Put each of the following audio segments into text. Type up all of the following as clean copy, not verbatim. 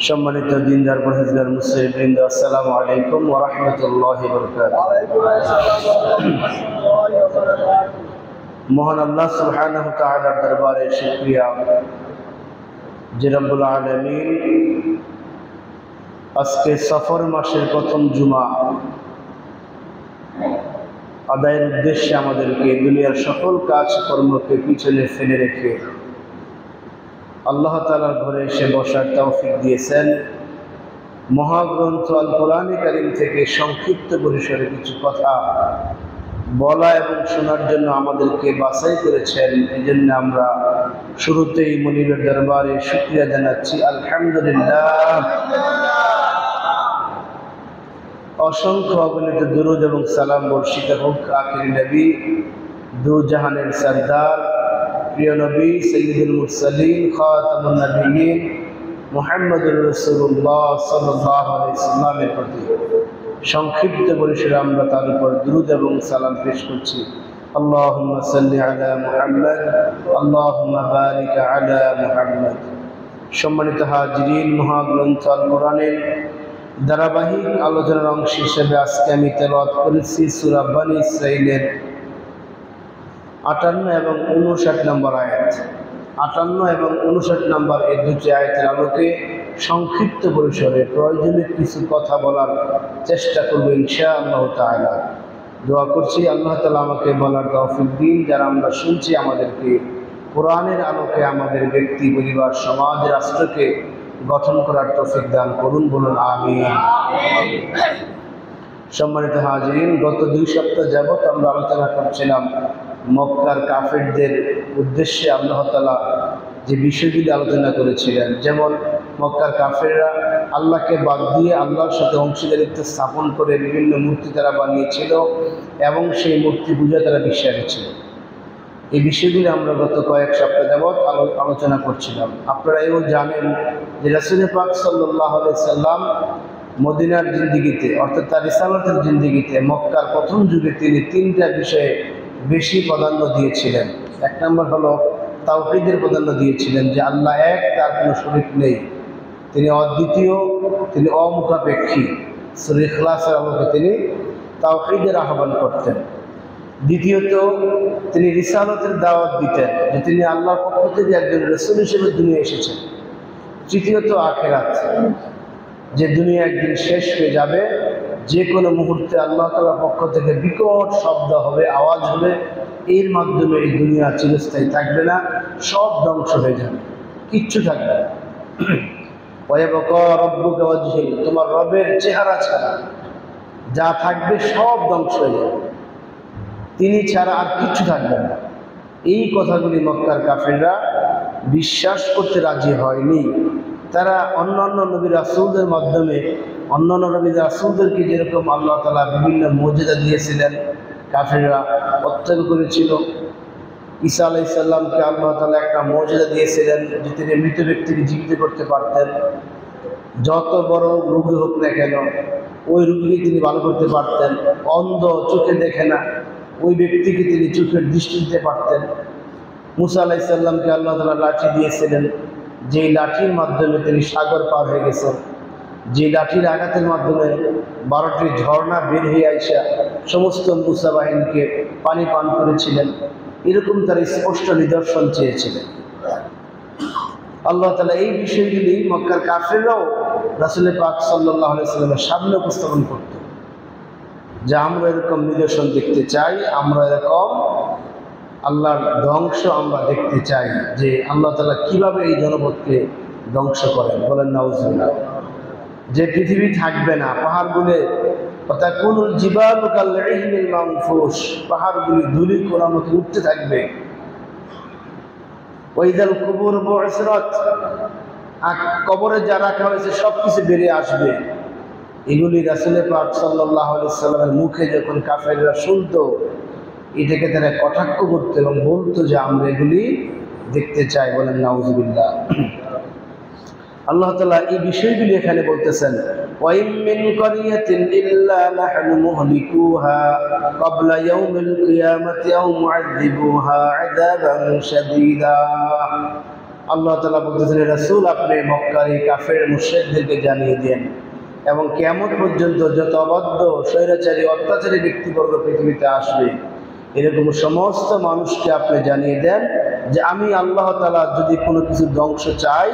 সম্মানিত দিনদার পরহেজগার মুসলিমবৃন্দ, আসসালামু আলাইকুম ওয়া রাহমাতুল্লাহি ওয়া বারাকাতুহু। মহান আল্লাহ সুবহানাহু ওয়া তাআলার দরবারে শুকরিয়া যে রব্বুল আলামিন আজকে সফর মাসের প্রথম জুমা আদায়ের উদ্দেশ্যে আমাদেরকে দুনিয়ার সকল কাজকর্মকে পিছনে ফেলে রেখে আল্লাহ তাআলার ঘরে এসে বসার তৌফিক দিয়েছেন। মহাগ্রন্থ আল কোরআনে কারীম থেকে সংক্ষিপ্ত পরিসরে কিছু কথা বলা এবং শোনার জন্য আমাদেরকে বাছাই করেছেন। এই জন্য আমরা শুরুতেই মুনিবের দরবারে শুকরিয়া জানাচ্ছি, আলহামদুলিল্লাহ। অসংখ্য অগণিত দুরূদ এবং সালাম বর্ষিত হোক আখির নবী, দু জাহানের সরদার, প্রিয় নবী সাইয়্যিদুল মুরসালিন খাতামুন নবিয়্যিন মুহাম্মদুর রাসূলুল্লাহ সাল্লাল্লাহু আলাইহি ওয়াসাল্লামের প্রতি সংক্ষিপ্ত পরিসরে আমরা তার উপর দুরূদ এবং সালাম পেশ করছি। আল্লাহুম্মা সাল্লি আলা মুহাম্মদ, আল্লাহুম্মা বারিক আলা মুহাম্মদ। সম্মানিত হাজিরিন, মহাগ্রন্থ আল কোরআনের ধারাবাহিক আলোচনার অংশ হিসেবে আজকে আমি তেলাওয়াত করেছি সূরা বনী ইসরাঈলের 58 এবং 59 নম্বর আয়াত। 58 এবং 59 নম্বর এই দুটি আয়াতের আলোকে সংক্ষিপ্ত পরিসরে প্রয়োজনীয় কিছু কথা বলার চেষ্টা করব ইনশাআল্লাহ তাআলা। দোয়া করছি আল্লাহ তাআলা আমাকে বলার তৌফিক দিন। যারা আমরা শুনছি আমাদেরকে কোরআনের আলোকে আমাদের ব্যক্তি, পরিবার, সমাজ, রাষ্ট্রকে গঠন করার তৌফিক দান করুন, বলুন আমিন। সম্মানিত হাজিরিন, গত 2 সপ্তাহ যাবত আমরা আলোচনা করছিলাম মক্কার কাফেরদের উদ্দেশ্যে আল্লাহ তাআলা যে বিষয়গুলি আলোচনা করেছিলেন। যেমন মক্কার কাফেররা আল্লাহকে বাদ দিয়ে আল্লাহর সাথে অংশীদারিত্ব স্থাপন করে বিভিন্ন মূর্তি তারা বানিয়েছিল এবং সেই মূর্তি পূজা তারা বিশ্বাসী ছিল। এই বিষয়গুলি আমরা গত কয়েক সপ্তাহ যাবৎ আলোচনা করছিলাম। আপনারা এও জানেন যে রাসূল পাক সাল্লাল্লাহু আলাইহি সাল্লাম মদিনার জিন্দেগিতে, অর্থাৎ তার রিসালাতের জিন্দেগিতে মক্কার প্রথম যুগে তিনি 3টা বিষয়ে বেশি প্রাধান্য দিয়েছিলেন। 1 নম্বর হলো তাওহীদের প্রাধান্য দিয়েছিলেন, যে আল্লাহ এক, তার কোনো শরীক নেই, তিনি অদ্বিতীয়, তিনি অমুখাপেক্ষী। সূরা ইখলাসের আলোকে তিনি তাওহীদের আহ্বান করতেন। দ্বিতীয়ত, তিনি রিসালাতের দাওয়াত দিতেন, যে তিনি আল্লাহর পক্ষ থেকে একজন রাসূল হিসেবে দুনিয়া এসেছেন। তৃতীয়ত, আখিরাত, যে দুনিয়া একদিন শেষ হয়ে যাবে, যে কোনো মুহূর্তে আল্লাহ তাআলার পক্ষ থেকে বিকট শব্দ হবে, আওয়াজ হবে, এর মাধ্যমে এই দুনিয়া চিরস্থায়ী থাকবে না, সব ধ্বংস হয়ে যাবে, কিচ্ছু থাকবে না। ওয়ায়াবকা রাব্বুকা ওয়াজহি, তোমার রবের চেহারা ছাড়া যা থাকবে সব ধ্বংস হয়ে যাবে, তিনি ছাড়া আর কিচ্ছু থাকবে না। এই কথাগুলি মক্কার কাফেররা বিশ্বাস করতে রাজি হয়নি। তারা অন্যান্য নবী রাসূলদের মাধ্যমে অন্যান্য নবী রাসূলদেরকে যেরকম আল্লাহ তাআলা বিভিন্ন মুজিজা দিয়েছিলেন, কাফেররা প্রত্যাখ্যান করেছিল। ঈসা আলাইহিস সালামকে আল্লাহ তাআলা একটা মুজিজা দিয়েছিলেন, যে তিনি মৃত ব্যক্তিকে জীবিত করতে পারতেন। যত বড় রোগী হোক না কেন, ওই রোগীকে তিনি ভালো করতে পারতেন। অন্ধ, চোখে দেখে না, ওই ব্যক্তিকে তিনি চোখের দৃষ্টি দিতে পারতেন। মুসা আলাইহিস সালামকে আল্লাহ তাআলা লাঠি দিয়েছিলেন, যেই লাঠির মাধ্যমে তিনি সাগর পার হয়ে গেছেন, যে লাঠির আঘাতের মাধ্যমে 12টি ঝর্ণা বের হয়ে আইসা সমস্ত মুসা বাহিনীকে পানি পান করেছিলেন। এরকম তারা স্পষ্ট নিদর্শন চেয়েছিলেন। আল্লাহ তাআলা এই বিষয়গুলি মক্কার কাফেররাও রাসূল পাক সাল্লাল্লাহু আলাইহি ওয়াসাল্লামের সামনে উপস্থাপন করত, যে আমরা এরকম নিদর্শন দেখতে চাই, আমরা এরকম আল্লাহর ধ্বংস আমরা দেখতে চাই, যে আল্লাহ তাআলা কিভাবে এই জনপদকে ধ্বংস করেন। বলেন নাউজুবিল্লাহ। যে পৃথিবী থাকবে না, পাহাড়গুলো তাকুনুল জিবালু কাল-ইহনিল মানফুশ, পাহাড়গুলি ধূলি কণার মতো উঠতে থাকবে। ওয়াইদাল কুবুর বু'সিরাত, কবরে যা রাখা হয়েছে সব কিছু বেরিয়ে আসবে। এগুলি রাসূল পাক সাল্লাল্লাহু আলাইহি সাল্লামের মুখে যখন কাফেররা শুনতো, এটাকে তারা কটাক্ষ করতো এবং বলতো যে আমরা এগুলি দেখতে চাই। বলেন নাউজুবিল্লাহ। আল্লাহ তাআলা এই বিষয়গুলি এখানে বলতেছেন, ওয়া ইম মিন ক্বরিয়াতিন ইল্লা নাহনু মুহলিকুহা ক্বাবলা ইয়াউমিল কিয়ামাতি আও মুআযযিবুহা আযাবান শাদীদা। আল্লাহ তাআলা বলতেছেন, রাসূল আপনি মক্কার এই কাফের মুশরিকদেরকে জানিয়ে দেন এবং কিয়ামত পর্যন্ত যত অবাধ্য স্বৈরাচারী অত্যাচারী ব্যক্তিবর্গ পৃথিবীতে আসবে এরকম সমস্ত মানুষকে আপনি জানিয়ে দেন যে আমি আল্লাহ তাআলা যদি কোনো কিছু ধ্বংস চাই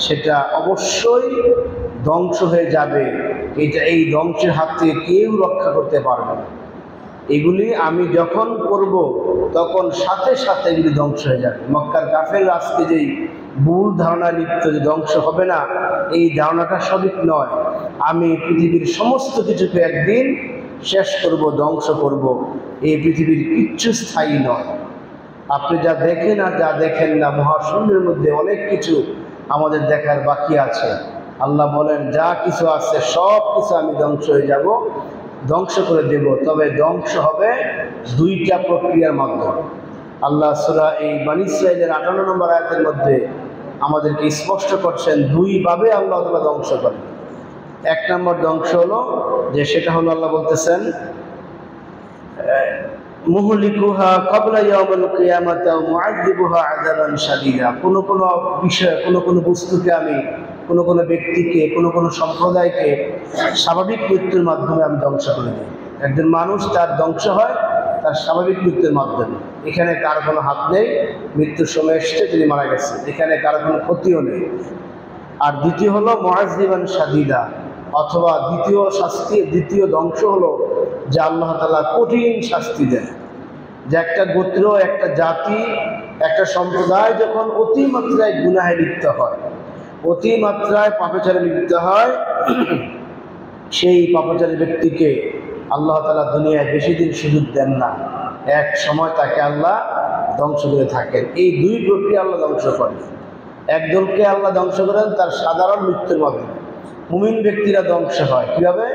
সেটা অবশ্যই ধ্বংস হয়ে যাবে। এই ধ্বংসের হাত থেকে কেউ রক্ষা করতে পারবে না। এগুলি আমি যখন করব তখন সাথে সাথে এগুলি ধ্বংস হয়ে যাবে। মক্কার কাফের আজকে যেই ভুল ধারণা লিপ্ত যে ধ্বংস হবে না, এই ধারণাটা সঠিক নয়। আমি পৃথিবীর সমস্ত কিছুকে একদিন শেষ করব, ধ্বংস করব। এই পৃথিবীর কিচ্ছু স্থায়ী নয়। আপনি যা দেখেন আর যা দেখেন না, মহাশূন্যের মধ্যে অনেক কিছু আমাদের দেখার বাকি আছে। আল্লাহ বলেন যা কিছু আছে সব কিছু আমি ধ্বংস হয়ে যাব, ধ্বংস করে দেব। তবে ধ্বংস হবে দুইটা প্রক্রিয়ার মাধ্যমে। আল্লাহ সূরা এই বনী ইসরাঈলের ৫৮ নম্বর আয়াতের মধ্যে আমাদেরকে স্পষ্ট করছেন দুইভাবে আল্লাহ তাআলা ধ্বংস করেন। এক নম্বর ধ্বংস হলো যে সেটা হলো আল্লাহ বলতেছেন মুহলিকুহা ক্বাবলা ইয়াউমিল কিয়ামাতি ওয়া মুআযযিবুহা আযাবান শাদীদা। কোন বিষয়, কোন বস্তুকে আমি, কোন ব্যক্তিকে, কোন সম্প্রদায়কে স্বাভাবিক মৃত্যুর মাধ্যমে আমি ধ্বংস করে দিই। একজন মানুষ তার ধ্বংস হয় তার স্বাভাবিক মৃত্যুর মাধ্যমে। এখানে কার কোনো হাত নেই, মৃত্যুর সময় এসছে তিনি মারা গেছে, এখানে কারো কোনো ক্ষতিও নেই। আর দ্বিতীয় হলো মুআযযিবান শাদীদা, অথবা দ্বিতীয় ধ্বংস হলো যে আল্লাহ তাআলা কঠিন শাস্তি দেন। যে একটা গোত্র, একটা জাতি, একটা সম্প্রদায় যখন অতিমাত্রায় গুনাহে লিপ্ত হয়, অতিমাত্রায় পাপাচারে লিপ্ত হয়, সেই পাপাচারী ব্যক্তিকে আল্লাহ তাআলা দুনিয়ায় বেশি দিন সুযোগ দেন না। এক সময় তাকে আল্লাহ ধ্বংস করে থাকেন। এই দুই প্রক্রিয়া আল্লাহ ধ্বংস করেন। একদলকে আল্লাহ ধ্বংস করেন তার সাধারণ মৃত্যুর মাধ্যমে। মুমিন ব্যক্তিরা ধ্বংস হয় কিভাবে?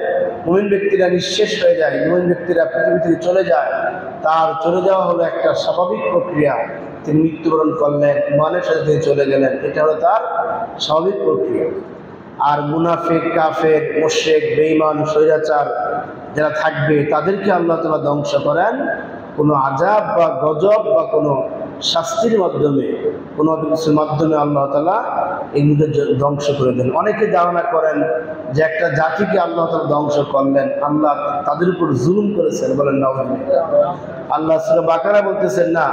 মুমিন ব্যক্তিরা নিঃশেষ হয়ে যায়, মুমিন ব্যক্তিরা পৃথিবী থেকে চলে যায়। তার চলে যাওয়া হলো একটা স্বাভাবিক প্রক্রিয়া। তিনি মৃত্যুবরণ করলেন, ইমানের সাথে তিনি চলে গেলেন, এটা হলো তার স্বাভাবিক প্রক্রিয়া। আর মুনাফিক, কাফের, মুশরিক, বেঈমান, স্বৈরাচার যারা থাকবে তাদেরকে আল্লাহ তাআলা ধ্বংস করেন কোনো আযাব বা গজব বা কোনো শাস্তির মাধ্যমে, কোনো কিছুর মাধ্যমে আল্লাহ তাআলা এগুলো ধ্বংস করে দেন। অনেকে ধারণা করেন যে একটা জাতিকে আল্লাহ তাআলা ধ্বংস করলেন, আল্লাহ তাদের উপর জুলুম করেছেন। বলেন নাউযুবিল্লাহ। আল্লাহ সূরা বাকারা বলতেছেন না,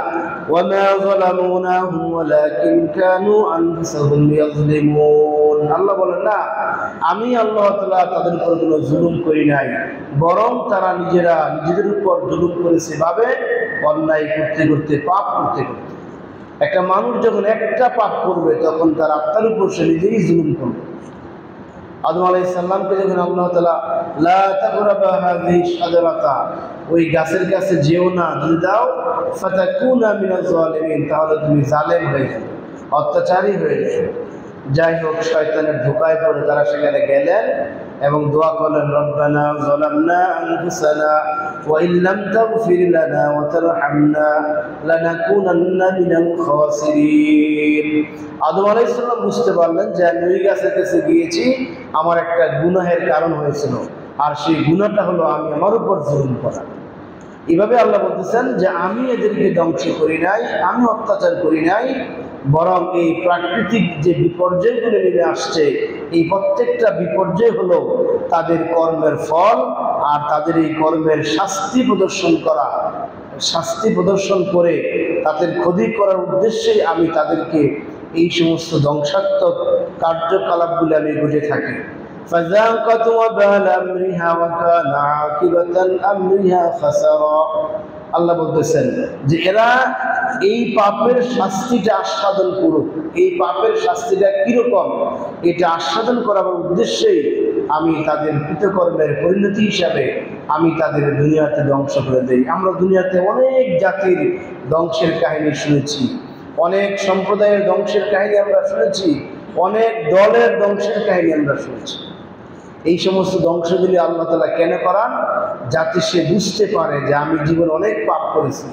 ওয়া মা যালামুনাহুম ওয়ালাকিন কানু আনফুসাহুম ইয়াযলিমুন। আল্লাহ বলেন না, আমি আল্লাহ তাআলা তাদের উপর কোনো জুলুম করি নাই, বরং তারা নিজেদের উপর জুলুম করেছে। ভাবে অন্যায় করতে করতে, পাপ করতে করতে। একটা মানুষ যখন একটা পাপ করবে তখন তার আত্মার উপর সে নিজেই জুলুম করবে। আদম আলাইহিস সালামকে যখন আল্লাহ তাআলা লা তাকরাবা হাযিহি শাজারাতা, ওই গাছের কাছে যেও না, যদি দাও ফাতাকুনা মিনাজ জালিমিন, তাহলে তুমি জালেম হয়ে যাবে, অত্যাচারী হয়ে যাবে। যাই হোক, শয়তানের ধোঁকায় পড়ে তারা সেখানে গেলেন এবং দোয়া করলেন, রব্বানা যালামনা আনফুসানা ওয়া ইল্লাম তাগফির লানা ওয়া তারহামনা লানাকুনান্না মিনাল খাসিরিন। আদম আলাইহিস সালাম বুঝতে পারলেন যে আমি ওই গাছের কাছে গিয়েছি, আমার একটা গুনাহের কারণ হয়েছিল, আর সেই গুনাহটা হলো আমি আমার উপর জুলুম করা। এভাবে আল্লাহ বলতেছেন যে আমি এদেরকে ধ্বংস করি নাই, আমি অত্যাচার করি নাই, বরং এই প্রাকৃতিক যে বিপর্যয়গুলো নেমে আসছে, এই প্রত্যেকটা বিপর্যয় হলো তাদের কর্মের ফল। আর তাদের এই কর্মের শাস্তি প্রদর্শন করে তাদের ক্ষতি করার উদ্দেশ্যেই আমি তাদেরকে এই সমস্ত ধ্বংসাত্মক কার্যকলাপগুলি আমি বুঝে থাকি। فذاقت وبال أمرها وكان عاقبة أمرها خسرا। আল্লাহ বলতেছেন যে এরা এই পাপের শাস্তিটা আস্বাদন করুক। এই পাপের শাস্তিটা কিরকম, এটা আস্বাদন করার উদ্দেশ্যেই আমি তাদের কৃতকর্মের পরিণতি হিসাবে আমি তাদের দুনিয়াতে ধ্বংস করে দেই। আমরা দুনিয়াতে অনেক জাতির ধ্বংসের কাহিনী শুনেছি, অনেক সম্প্রদায়ের ধ্বংসের কাহিনী আমরা শুনেছি, অনেক দলের ধ্বংসের কাহিনী আমরা শুনেছি। এই সমস্ত ধ্বংসগুলি আল্লাহ তাআলা কেন করান? যাতে সে বুঝতে পারে যে আমি জীবনে অনেক পাপ করেছি,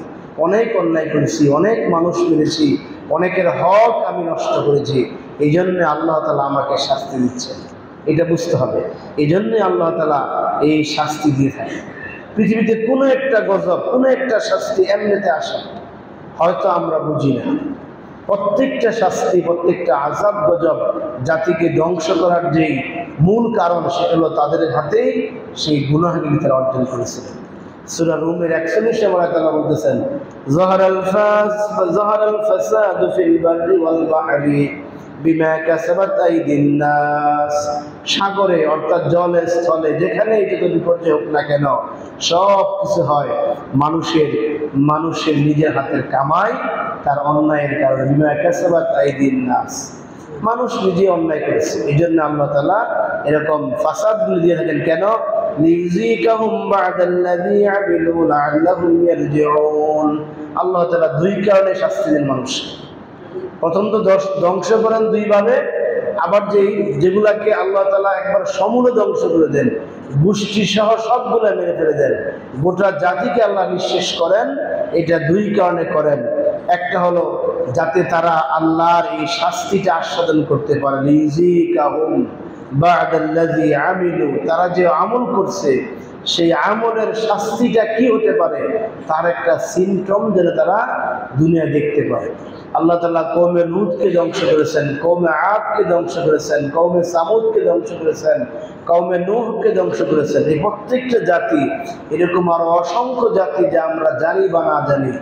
অনেক অন্যায় করেছি, অনেক মানুষ মেরেছি, অনেকের হক আমি নষ্ট করেছি, এই জন্য আল্লাহ তাআলা আমাকে শাস্তি দিচ্ছেন। এটা বুঝতে হবে। এই জন্যই আল্লাহ তাআলা এই শাস্তি দিয়ে থাকে। পৃথিবীতে কোনো একটা গজব, কোনো একটা শাস্তি এমনিতে আসে, হয়তো আমরা বুঝি না। প্রত্যেকটা শাস্তি, প্রত্যেকটা আযাব গজব জাতিকে ধ্বংস করার যেই মূল কারণ সেটা হলো তাদের হাতেই সেই গুনাহগুলি তারা অর্জন করেছিল। সূরা রুমের 41 নম্বর আয়াতে আল্লাহ বলতেছেন, যাহারাল ফাসাদু ফিল বাররি ওয়াল বাহরি বিমা কাসাবাত আইদিন নাস। সাগরে অর্থাৎ জলে স্থলে যেখানেই যত বিপর্যয় হোক না কেন, সব কিছু হয় মানুষের নিজের হাতের কামাই, তার অন্যায়ের কারণে। বিমা কাসাবাত আইদিন নাস, মানুষ নিজে অন্যায় করেছে। এই জন্য আল্লাহ তাআলা এরকম ফাসাদগুলি দিয়ে থাকেন। কেন? লিযিকাহুম বা'দাল্লাযী আমিলু লাআল্লাহুম ইয়ারজিউন। আল্লাহ তাআলা দুই কারণে শাস্তি দেন মানুষ। প্রথম তো ধ্বংস করেন দুইভাবে, আবার যেগুলাকে আল্লাহ তাআলা একবার সমূলে ধ্বংস করে দেন, গোষ্ঠী সহ সবগুলো মেরে ফেলে দেন, গোটা জাতিকে আল্লাহ নিঃশেষ করেন। এটা দুই কারণে করেন। একটা হলো যাতে তারা আল্লাহর এই শাস্তিটা আস্বাদন করতে পারে। লিযিকাহুম বা'দাল্লাযী আমিলু, তারা যে আমল করছে সেই আমলের শাস্তিটা কি হতে পারে তার একটা সিমটম যেন তারা দুনিয়া দেখতে পায়। আল্লাহ তাআলা কওমে লূতকে ধ্বংস করেছেন, কওমে আদকে ধ্বংস করেছেন, কওমে সামুদকে ধ্বংস করেছেন, কওমে নূহকে ধ্বংস করেছেন। এই প্রত্যেকটা জাতি, এরকম আরো অসংখ্য জাতি যা আমরা জানি বা না জানি,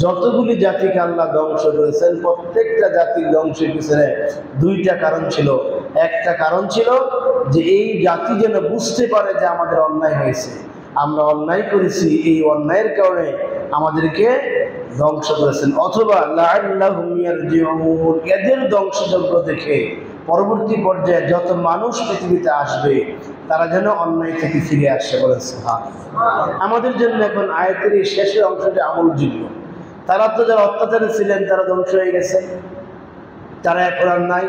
যতগুলি জাতিকে আল্লাহ ধ্বংস করেছেন, প্রত্যেকটা জাতির ধ্বংসের পিছনে দুইটা কারণ ছিল। একটা কারণ ছিল যে এই জাতি যেন বুঝতে পারে যে আমাদের অন্যায় হয়েছে, আমরা অন্যায় করেছি, এই অন্যায়ের কারণে আমাদেরকে ধ্বংস করেছেন। অথবা লাআল্লাহুম ইয়ারজিউন, এদের ধ্বংসযজ্ঞ দেখে পরবর্তী পর্যায়ে যত মানুষ পৃথিবীতে আসবে তারা যেন অন্যায় থেকে ফিরে আসে। বলেন সুবহানাল্লাহ। আমাদের জন্য এখন আয়াতের এই শেষের অংশটি আমলযোগ্য। তারা তো যারা অত্যাচারে ছিলেন তারা ধ্বংস হয়ে গেছে, তারা এখন আর নাই,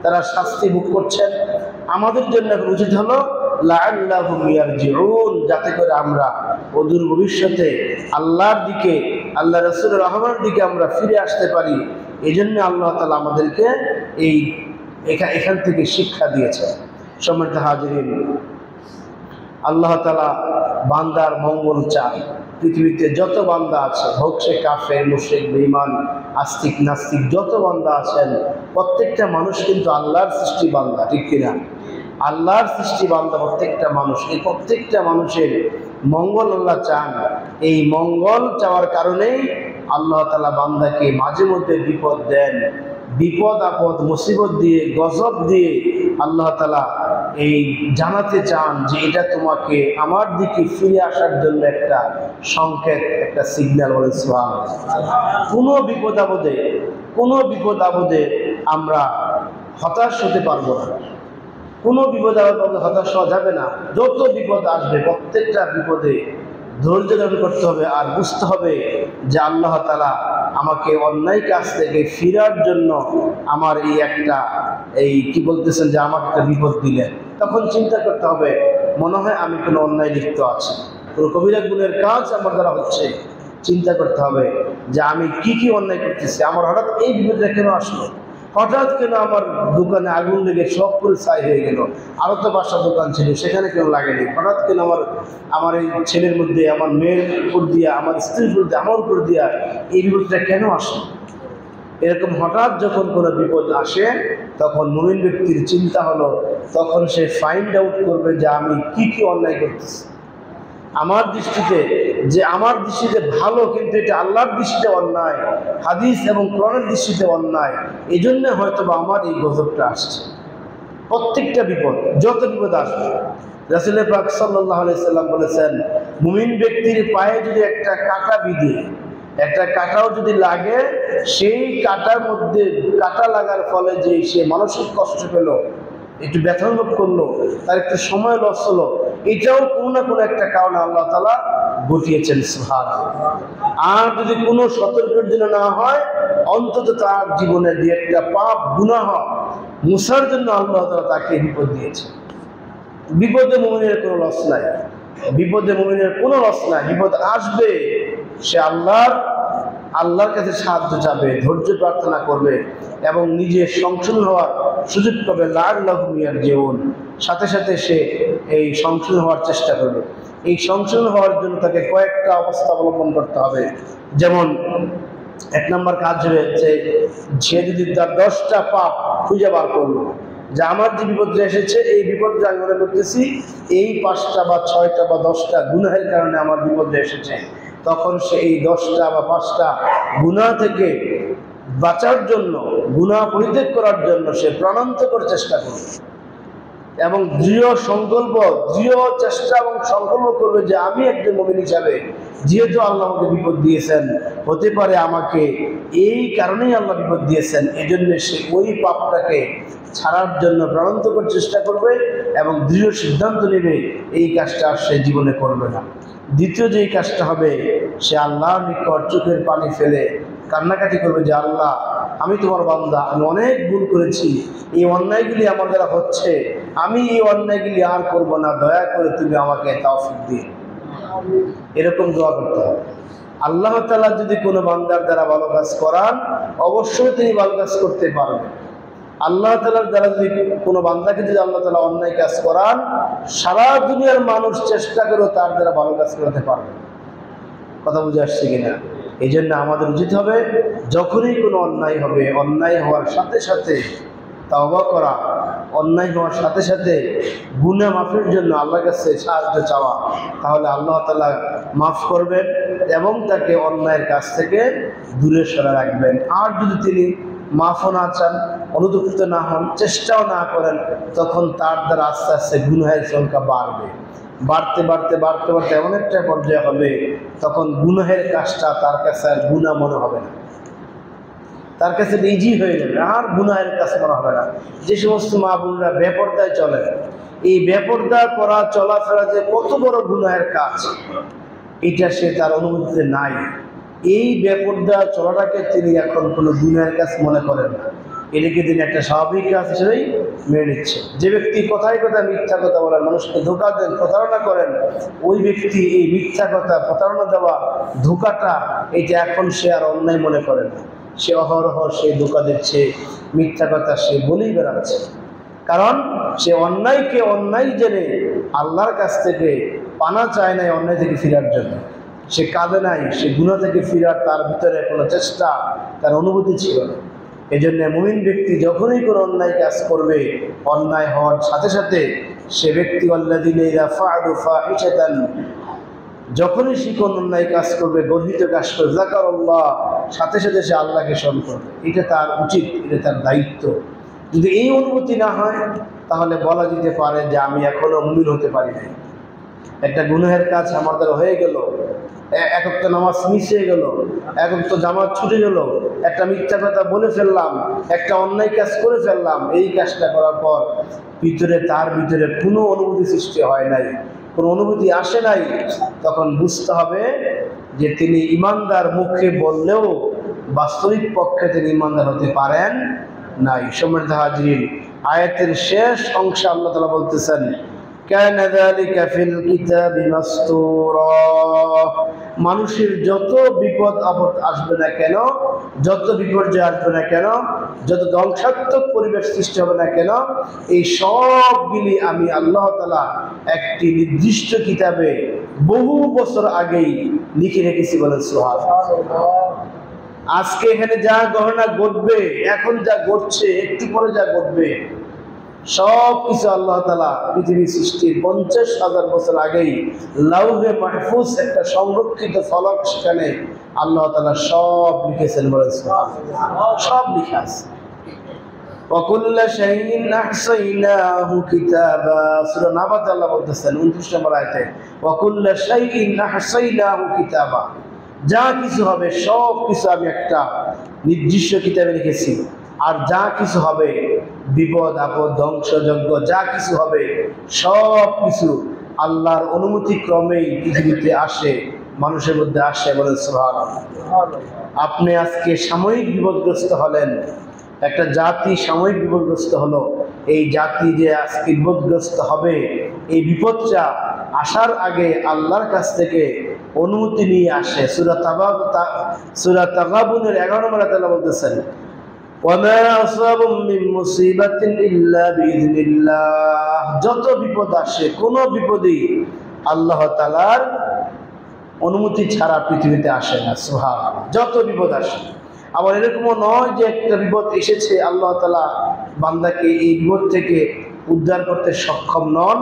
তারা শাস্তি ভোগ করছেন। আমাদের জন্য এখন উচিত হলো লাআল্লাহুম ইয়ারজিউন, যাতে করে আমরা অদূর ভবিষ্যতে আল্লাহর দিকে, আল্লাহ রাসূলের রহমতের দিকে আমরা ফিরে আসতে পারি। এই জন্য আল্লাহ তাআলা আমাদেরকে এখান থেকে শিক্ষা দিয়েছেন। সম্মানিত হাজিরিন, আল্লাহ তাআলা বান্দার মঙ্গল চান। পৃথিবীতে যত বান্দা আছে, হোক সে কাফের, মুশরিক, বেঈমান, আস্তিক, নাস্তিক, যত বান্দা আছেন, প্রত্যেকটা মানুষ কিন্তু আল্লাহর সৃষ্টি বান্দা, ঠিক কিনা? আল্লাহর সৃষ্টি বান্দা প্রত্যেকটা মানুষ। এই প্রত্যেকটা মানুষের মঙ্গল আল্লাহ চান। এই মঙ্গল চাওয়ার কারণেই আল্লাহ তাআলা বান্দাকে মাঝে মধ্যে বিপদ দেন। বিপদ আপদ মুসিবত দিয়ে, গজব দিয়ে আল্লাহ তাআলা এই জানাতে চান যে এটা তোমাকে আমার দিকে ফিরে আসার জন্য একটা সংকেত, একটা সিগন্যাল। বলে সুবহানাল্লাহ। কোনো বিপদ আপদে আমরা হতাশ হতে পারবো না। কোনো বিপদ আপদে হতাশ হওয়া যাবে না। যত বিপদ আসবে প্রত্যেকটা বিপদে ধৈর্য ধারণ করতে হবে, আর বুঝতে হবে যে আল্লাহ তাআলা আমাকে অন্যায় কাজ থেকে ফিরার জন্য আমার এই কি বলতেছেন যে আমাকে একটা বিপদ দিলেন। তখন চিন্তা করতে হবে, মনে হয় আমি কোনো অন্যায় লিপ্ত আছি, কোনো কবিরা গুণের কাজ আমার দ্বারা হচ্ছে। চিন্তা করতে হবে যে আমি কি অন্যায় করতেছি, আমার হঠাৎ এই বিপদটা কেন আসলো, হঠাৎ কেন আমার দোকানে আগুন লেগে সব পুরো ছাই হয়ে গেল, আরও তো 5টা দোকান ছিল সেখানে কেন লাগেনি, হঠাৎ কেন আমার এই ছেলের মধ্যে, আমার মেয়ের উপর দিয়া, আমার স্ত্রীর উপর দিয়ে, আমার উপর দিয়া এই বিপদটা কেন আসে। এরকম হঠাৎ যখন কোনো বিপদ আসে তখন মুমিন ব্যক্তির চিন্তা হলো, তখন সে ফাইন্ড আউট করবে যে আমি কি অন্যায় করতেছি। আমার দৃষ্টিতে ভালো, কিন্তু এটা আল্লাহর দৃষ্টিতে অন্যায়, হাদিস এবং কোরআনের দৃষ্টিতে অন্যায়। এই জন্য হয়তো বা আমার এই গজবটা আসছে। প্রত্যেকটা বিপদ, যত বিপদ আসবে, রাসূল পাক সাল্লাল্লাহু আলাইহি সাল্লাম বলেছেন, মুমিন ব্যক্তির পায়ে যদি একটা কাঁটা বিঁধে, একটা কাঁটাও যদি লাগে, সেই কাঁটার মধ্যে কাঁটা লাগার ফলে যে সে মানসিক কষ্ট পেল, একটু ব্যথা অনুভব করলো, তার একটু সময় লস হলো, এটাও কোনো না কোনো একটা কারণে আল্লাহ তাআলা ঘটিয়েছেন। সুবহানাল্লাহ। আর যদি কোনো সতর্কের জন্য না হয়, অন্তত তার জীবনে যে একটা পাপ গুনাহ মুছার জন্য আল্লাহ তাআলা তাকে বিপদ দিয়েছে। বিপদে মুমিনের কোনো লস নাই, বিপদ আসবে, সে আল্লাহর কাছে সাহায্য চাবে, ধৈর্য প্রার্থনা করবে এবং নিজের সংশোধন হওয়ার সুযোগ পাবে। লাআল্লাহুম ইয়ারজিউন, সাথে সাথে সে এই সংশোধন হওয়ার চেষ্টা করবে। এই সংশোধন হওয়ার জন্য তাকে কয়েকটা অবস্থা অবলম্বন করতে হবে। যেমন এক নম্বর কাজ হয়েছে, সে যদি তার 10টা পাপ খুঁজে বার করলো, যে আমার যে বিপদটা এসেছে এই বিপদটা আমি মনে করতেছি এই 5টা বা 6টা বা 10টা গুনাহের কারণে আমার বিপদটা এসেছে, তখন সে এই 10টা বা 5টা গুনাহ থেকে বাঁচার জন্য, গুনাহ পরিত্যাগ করার জন্য সে প্রাণান্তকর চেষ্টা করবে এবং দৃঢ় সংকল্প, দৃঢ় চেষ্টা এবং সংকল্প করবে যে আমি একজন মুমিন হিসাবে, যেহেতু আল্লাহ আমাকে বিপদ দিয়েছেন, হতে পারে আমাকে এই কারণেই আল্লাহ বিপদ দিয়েছেন, এজন্য সে ওই পাপটাকে ছাড়ার জন্য প্রাণান্তকর চেষ্টা করবে এবং দৃঢ় সিদ্ধান্ত নেবে এই কাজটা সে জীবনে করবে না। দ্বিতীয় যেই কাজটা হবে, সে আল্লাহর নিকট চোখের পানি ফেলে কান্নাকাটি করবে যে আল্লাহ, আমি তোমার বান্দা, আমি অনেক ভুল করেছি, এই অন্যায়গুলি আমার দ্বারা হচ্ছে, আমি এই অন্যায়গুলি আর করব না, দয়া করে তুমি আমাকে তৌফিক দিও। এরকম দোয়া করতে হবে। আল্লাহ তাআলা যদি কোনো বান্দার দ্বারা ভালো কাজ করান, অবশ্যই তিনি ভালো কাজ করতে পারবেন। আল্লাহ তাআলার দ্বারা যদি কোনো বান্দাকে যদি আল্লাহ তাআলা অন্যায় কাজ করান, সারা দুনিয়ার মানুষ চেষ্টা করে তার দ্বারা ভালো কাজ করাতে পারবে। কথা বুঝে আসছে কিনা? এই জন্য আমাদের উচিত হবে, যখনই কোনো অন্যায় হবে, অন্যায় হওয়ার সাথে সাথে তওবা করা, অন্যায় হওয়ার সাথে সাথে গুনাহ মাফের জন্য আল্লাহর কাছে সাহায্য চাওয়া, তাহলে আল্লাহ তাআলা মাফ করবেন এবং তাকে অন্যায়ের কাছ থেকে দূরে সরে রাখবেন। আর যদি তিনি মাফও না চান, অনুতপ্ত না হন, চেষ্টাও না করেন, তখন তার দ্বারা আস্তে আস্তে গুনাহের সংখ্যা বাড়বে, বাড়তে বাড়তে বাড়তে বাড়তে এমন একটা পর্যায়ে হবে, তখন গুনাহের কাজটা তার কাছে আর গুনাহ মনে হবে না, তার কাছে ইজি হয়ে যাবে, আর গুনাহের কাজ মনে হবে না। যে সমস্ত মা বোনরা বেপরদায় চলে, এই বেপরদা করা চলাফেরা যে কত বড় গুনাহের কাজ, এটা সে তার অনুভূতিতে নাই। এই বেপরদা চলাটাকে তিনি এখন কোনো গুনাহের কাজ মনে করেন না, এটাকে তিনি একটা স্বাভাবিক কাজ হিসেবেই মেনে নিচ্ছে। যে ব্যক্তি কথায় কথায় মিথ্যা কথা বলেন, মানুষকে ধোঁকা দেন, প্রতারণা করেন, ওই ব্যক্তি এই মিথ্যা কথা, প্রতারণা দেওয়া, ধোঁকাটা, এটা এখন সে আর অন্যায় মনে করেন না। সে অহরহ সে ধোঁকা দিচ্ছে, মিথ্যা কথা সে বলেই বেড়াচ্ছে, কারণ সে অন্যায়কে অন্যায় জেনে আল্লাহর কাছ থেকে পানা চায় নাই অন্যায় থেকে ফেরার জন্য। সে কাঁদে নাই, সে গুনাহ থেকে ফেরার তার ভিতরে কোনো চেষ্টা, তার অনুভূতি ছিল না। এই জন্য মুমিন ব্যক্তি যখনই কোনো অন্যায় কাজ করবে, অন্যায় হওয়ার সাথে সাথে সে ব্যক্তি আল্লাযীনা ইযা ফাআলু ফাহিশাতান, যখনই সে কোনো অন্যায় কাজ করবে, গর্হিত কাজ করবে, যাকারাল্লাহ, সাথে সাথে সে আল্লাহকে স্মরণ করবে। এটা তার উচিত, এটা তার দায়িত্ব। যদি এই অনুভূতি না হয়, তাহলে বলা যেতে পারে যে আমি এখনো মুমিন হতে পারি নাই। একটা গুনাহের কাজ আমার দ্বারা হয়ে গেল, এক ওয়াক্ত নামাজ মিস হয়ে গেল, এক ওয়াক্ত জামাত ছুটে গেল, একটা মিথ্যা কথা বলে ফেললাম, একটা অন্যায় কাজ করে ফেললাম, এই কাজটা করার পর তার ভিতরে কোনো অনুভূতি সৃষ্টি হয় নাই, কোনো অনুভূতি আসে নাই, তখন বুঝতে হবে যে তিনি ইমানদার, মুখে বললেও বাস্তবিক পক্ষে তিনি ইমানদার হতে পারেন নাই। সম্মানিত হাজিরিন, আয়াতের শেষ অংশে আল্লাহ তাআলা বলতেছেন, কানা যালিকা ফিল কিতাবি মাসতুরা, মানুষের যত বিপদ আপদ আসবে না কেন, যত বিপর্যয় আসবে না কেন, যত ধ্বংসাত্মক পরিবেশ সৃষ্টি হবে না কেন, এই সবগুলি আমি আল্লাহ তাআলা একটি নির্দিষ্ট কিতাবে বহু বছর আগেই লিখে রেখেছি। বলেন সুবহানাল্লাহ। আজকে এখানে যা ঘটনা ঘটবে, এখন যা ঘটছে, একটু পরে যা ঘটবে, সব কিছু আল্লাহ তাআলা পৃথিবী সৃষ্টির 50,000 বছর আগেই লাউহে মাহফুজ, একটা সংরক্ষিত ফলক, সেখানে আল্লাহ তাআলা সব লিখেছেন। বলেন সুবহানাল্লাহ, সব লেখা আছে। ওয়াকুল্লা শাইইন আহসাইনাহু কিতাবা, সূরা নাবাতে আল্লাহ বলতেছেন 29 নম্বর আয়াতে, ওয়াকুল্লা শাইইন আহসাইনাহু কিতাবা, যা কিছু হবে সব কিছু আমি একটা নির্দিষ্ট কিতাবে লিখেছি। আর যা কিছু হবে, বিপদ আপদ, ধ্বংসযজ্ঞ, যা কিছু হবে সব কিছু আল্লাহর অনুমতি ক্রমেই পৃথিবীতে আসে, মানুষের মধ্যে আসে। বলেন সুবহানাল্লাহ। আপনি আজকে সাময়িক বিপদগ্রস্ত হলেন, একটা জাতি সাময়িক বিপদগ্রস্ত হলো, এই জাতি যে আজকে বিপদগ্রস্ত হবে, এই বিপদটা আসার আগে আল্লাহর কাছ থেকে অনুমতি নিয়ে আসে। সূরা তাগাবুনের 11 নম্বর আয়াতে আল্লাহ বলতেছেন, ওয়ামা আসাবাকুম মিন মুসিবাতিন ইল্লা বিইذনিল্লাহ, যত বিপদ আসে, কোন বিপদই আল্লাহ তাআলার অনুমতি ছাড়া পৃথিবীতে আসে না। সুবহানাল্লাহ। যত বিপদ আসে, আবার এরকমও নয় যে একটা বিপদ এসেছে আল্লাহ তাআলা বান্দাকে এই বিপদ থেকে উদ্ধার করতে সক্ষম নন,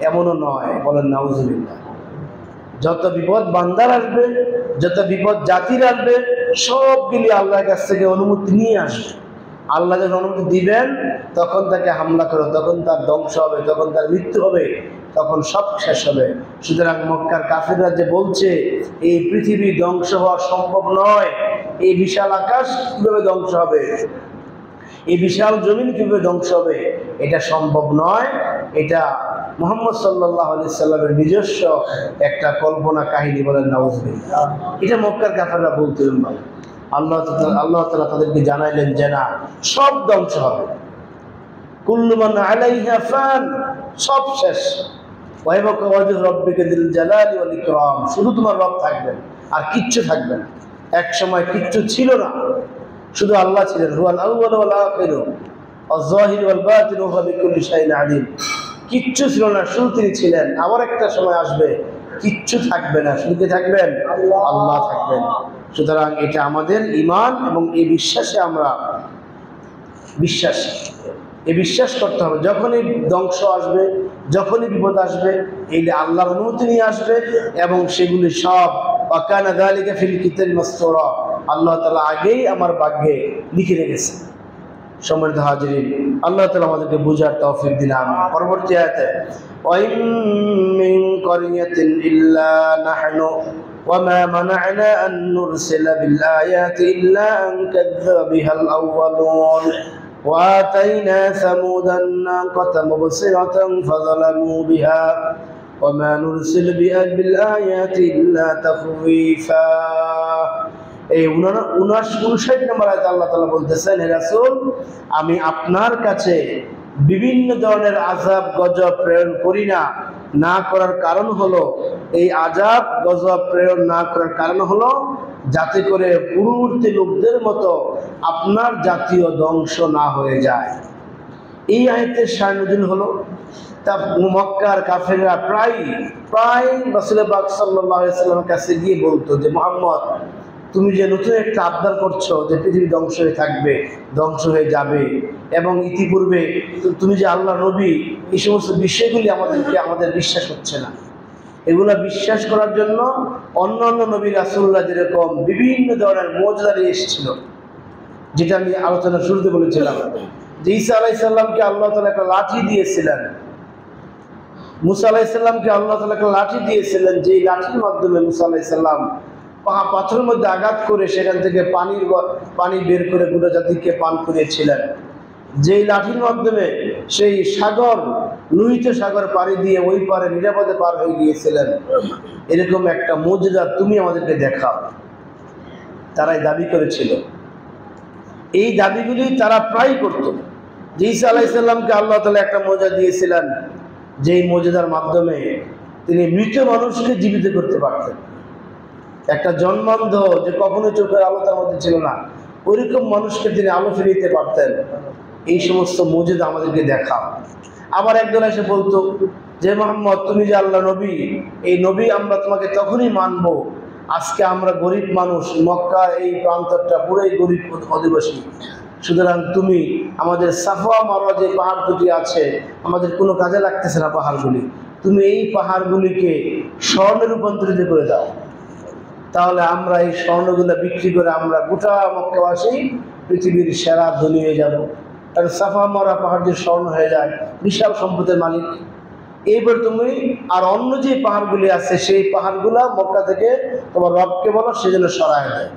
এমনও নয়। বলেন নাউজুবিল্লাহ। যত বিপদ বান্দার আসবে, যত বিপদ জাতির আসবে, সবগুলি আল্লাহর কাছ থেকে অনুমতি নিয়ে আসবে। আল্লাহ যখন অনুমতি দিবেন তখন তাকে হামলা করো, তখন তার ধ্বংস হবে, তখন তার মৃত্যু হবে, তখন সব শেষ হবে। সুতরাং মক্কার কাফিররা যে বলছে এই পৃথিবী ধ্বংস হওয়া সম্ভব নয়, এই বিশাল আকাশ কিভাবে ধ্বংস হবে, এই বিশাল জমিন কিভাবে ধ্বংস হবে, এটা সম্ভব নয়। এটা মুহাম্মদ সাল্লাল্লাহু আলাইহি সাল্লামের নিজস্ব একটা কল্পনা কাহিনী। বলেন নাউজুবিল্লাহ। এটা মক্কার কাফিররা বলতেন না। আল্লাহ তাআলা তাদেরকে জানাইলেন যে না, সব ধ্বংস হবে। কুল্লু মান আলাইহা ফান, সব শেষ। ওয়া ইয়াবকা ওয়াজহু রাব্বিকা যিল জালালি ওয়াল ইকরাম, শুধু তোমার রব থাকবেন আর কিচ্ছু থাকবে না। এক সময় কিচ্ছু ছিল না, শুধু আল্লাহ ছিলেন। হুয়াল আউয়াল ওয়াল আখির ওয়াল যাহির ওয়াল বাতিন ওয়া বিকুল্লি শাইইন আলিম। কিচ্ছু ছিল না, শুধু তিনি ছিলেন। আবার একটা সময় আসবে কিচ্ছু থাকবে না, শুধু কে থাকবেন? আল্লাহ থাকবেন। সুতরাং এটা আমাদের ঈমান এবং এই বিশ্বাসে আমরা বিশ্বাসী। এই বিশ্বাস করতে হবে যখনই ধ্বংস আসবে, যখনই বিপদ আসবে, এই আল্লাহর অনুমতি নিয়ে আসবে এবং সেগুলি সব ওয়াকানা যালিকা ফিল কিতাবি মাসতুরা, আল্লাহ তাআলা আগেই আমার ভাগ্যে লিখে রেখেছে। সম্মানিত হাজিরিন, আল্লাহ তাআলা আমাদেরকে বুঝার তৌফিক দিন। আমিন। পরবর্তী আয়াতে ওয়া ইন মিন ক্বরিয়াতিন ইল্লা নাহনু ওয়া মা মানা'না আন নুরসিলা বিল আয়াতি ইল্লা আন কাযযাবা বিহাল আউয়ালুন ওয়া আতাইনা সামুদান নাকাতা মুবসিরাতান ফাযালামু বিহা ওয়া মা নুরসিলু বিল আয়াতি ইল্লা তাখওয়িফা। এই 59 নম্বর আয়াতে আল্লাহ তাআলা বলতেছেন, হে রাসূল, আমি আপনার কাছে বিভিন্ন ধরনের আযাব গজব প্রেরণ করি না। না করার কারণ হলো, এই আযাব গজব প্রেরণ না করার কারণ হলো যাতে করে পূর্ববর্তী লোকদের মতো আপনার জাতীয় ধ্বংস না হয়ে যায়। এই আয়াতের শায়নুজুল হলো তা মক্কার কাফেররা প্রায় রাসূল পাক সাল্লাল্লাহু আলাইহি ওয়াসাল্লামের কাছে গিয়ে বলতো যে মুহাম্মদ, তুমি যে নতুন একটা আবদার করছো যে পৃথিবী ধ্বংস হয়ে থাকবে, ধ্বংস হয়ে যাবে, এবং ইতিপূর্বে তুমি যে আল্লাহ নবী, এই সমস্ত বিষয়গুলি আমাদের বিশ্বাস হচ্ছে না। এগুলা বিশ্বাস করার জন্য অন্যান্য নবী রাসূলুল্লাহ যেরকম বিভিন্ন ধরনের মুজিজা নিয়ে এসেছিল, যেটা আমি আলোচনা শুরুতে বলেছিলাম যে ঈসা আলাইহিস সালামকে আল্লাহ তাআলা একটা লাঠি দিয়েছিলেন, মুসা আলাইহিস সালামকে আল্লাহ তাআলা একটা লাঠি দিয়েছিলেন, যেই লাঠির মাধ্যমে মুসা আলাইহিস সালাম পাথরের মধ্যে আঘাত করে সেখান থেকে পানি বের করে পুরো জাতিকে পান করিয়েছিলেন। যেই লাঠির মাধ্যমে সেই সাগর, লোহিত সাগর পাড়ি দিয়ে ওই পারে নিরাপদে পার হয়ে গিয়েছিলেন, এরকম একটা মুজিজা তুমি আমাদেরকে দেখাও। তারাই দাবি করেছিল। এই দাবিগুলি তারা প্রায় করত। যে ঈসা আলাইহিস সালামকে আল্লাহ তাআলা একটা মুজিজা দিয়েছিলেন, যেই মুজিজার মাধ্যমে তিনি মৃত মানুষকে জীবিত করতে পারতেন। একটা জন্মান্ধ যে কখনো চোখের আলো তার মধ্যে ছিল না, ওইরকম মানুষকে তিনি আলো ফিরিয়ে দিতে পারতেন। এই সমস্ত মুজিজা আমাদেরকে দেখাও। আবার একজন এসে বলতো যে মুহাম্মদ, তুমি যে আল্লাহ নবী, এই নবী আমরা তোমাকে তখনই মানব, আজকে আমরা গরিব মানুষ, মক্কা এই প্রান্তরটা পুরোই গরিব অধিবাসী। সুতরাং তুমি আমাদের সাফা মারওয়া যে পাহাড় দুটি আছে, আমাদের কোনো কাজে লাগতেছে না পাহাড়গুলি, তুমি এই পাহাড়গুলিকে স্বর্ণে রূপান্তরিত করে দাও। তাহলে আমরা এই স্বর্ণগুলো বিক্রি করে আমরা গোটা মক্কাবাসী পৃথিবীর সেরা ধনী হয়ে যাব। কারণ সাফা মারা পাহাড় যে স্বর্ণ হয়ে যায়, বিশাল সম্পদের মালিক। এইবার তুমি আর অন্য যে পাহাড়গুলি আছে সেই পাহাড়গুলা মক্কা থেকে তোমার রবকে বলো সেজন্য সরায় দেয়,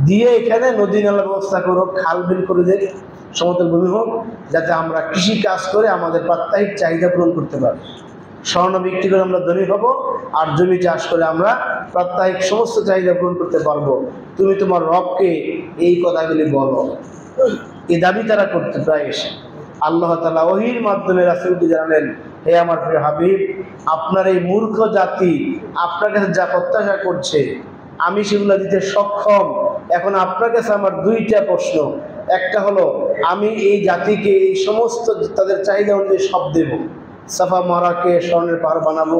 দিয়ে এখানে নদী নালার ব্যবস্থা করো, খাল বিল করে দেখ, সমতল ভূমি হোক, যাতে আমরা কৃষি কাজ করে আমাদের প্রাত্যহিক চাহিদা পূরণ করতে পারি। স্বর্ণ বিক্রি করে আমরা ধনী হব, আর জমি চাষ করে আমরা প্রাত্যহিক সমস্ত চাহিদা পূরণ করতে পারবো। তুমি তোমার রবকে এই কথাগুলি বলো। এই দাবি তারা করতে প্রায় এসে আল্লাহ তাআলা ওহীর মাধ্যমে রাসূলকে জানালেন, হে আমার প্রিয় হাবিব, আপনার এই মূর্খ জাতি আপনার কাছে যা প্রত্যাশা করছে আমি সেগুলো দিতে সক্ষম। এখন আপনার কাছে আমার দুইটা প্রশ্ন। একটা হলো, আমি এই জাতিকে এই সমস্ত তাদের চাহিদা অনুযায়ী সব দেব, সাফা মারাকে স্বর্ণের পাহাড় বানাবো,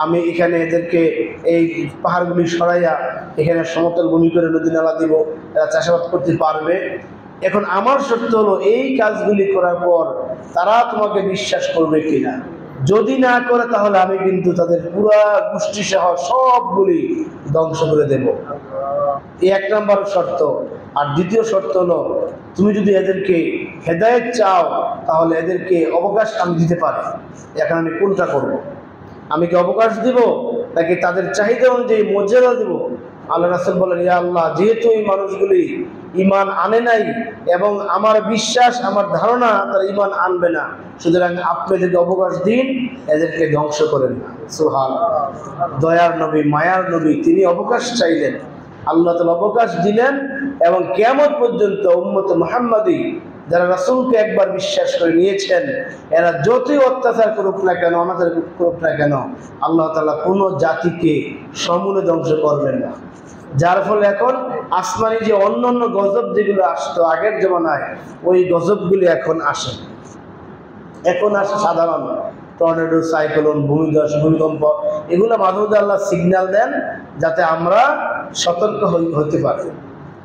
আমি এখানে এদেরকে এই পাহাড়গুলি সরাইয়া এখানে সমতল ভূমি করে নদী নালা দিব, এরা চাষাবাদ করতে পারবে। এখন আমার শর্ত হলো এই কাজগুলি করার পর তারা তোমাকে বিশ্বাস করবে কিনা। যদি না করে তাহলে আমি কিন্তু তাদের পুরা গোষ্ঠী সহ সবগুলি ধ্বংস করে দেব। এই 1 নম্বর শর্ত। আর দ্বিতীয় শর্ত হলো, তুমি যদি এদেরকে হেদায়েত চাও তাহলে এদেরকে অবকাশ আমি দিতে পারি। এখন আমি কোনটা করব? আমি কি অবকাশ দিব নাকি তাদের চাহিদা অনুযায়ী মর্যাদা দিব? আল্লাহ রাসূল বলেন, ইয়া আল্লাহ, যেহেতু এই মানুষগুলি ঈমান আনে নাই এবং আমার বিশ্বাস, আমার ধারণা তারা ঈমান আনবে না, সুতরাং আপনি এদেরকে অবকাশ দিন, এদেরকে ধ্বংস করেন না। সুবহানাল্লাহ। দয়ার নবী, মায়ার নবী, তিনি অবকাশ চাইলেন, আল্লাহ তাআলা অবকাশ দিলেন। এবং কিয়ামত পর্যন্ত উম্মতে মুহাম্মাদী যারা রাসূলকে একবার বিশ্বাস করে নিয়েছেন, এরা যতই অত্যাচার করুক না কেন, অনাচার করুক না কেন, আল্লাহ তাআলা কোনো জাতিকে সমূলে ধ্বংস করবেন না। যার ফলে এখন আসমানি যে অন্যান্য গজব যেগুলো আসতো আগের জমানায়, ওই গজবগুলি এখন আসে। এখন আসে সাধারণ টর্নেডো, সাইক্লোন, ভূমিধস, ভূমিকম্প, এগুলো মাঝে মধ্যে আল্লাহ সিগন্যাল দেন যাতে আমরা সতর্ক হতে পারি।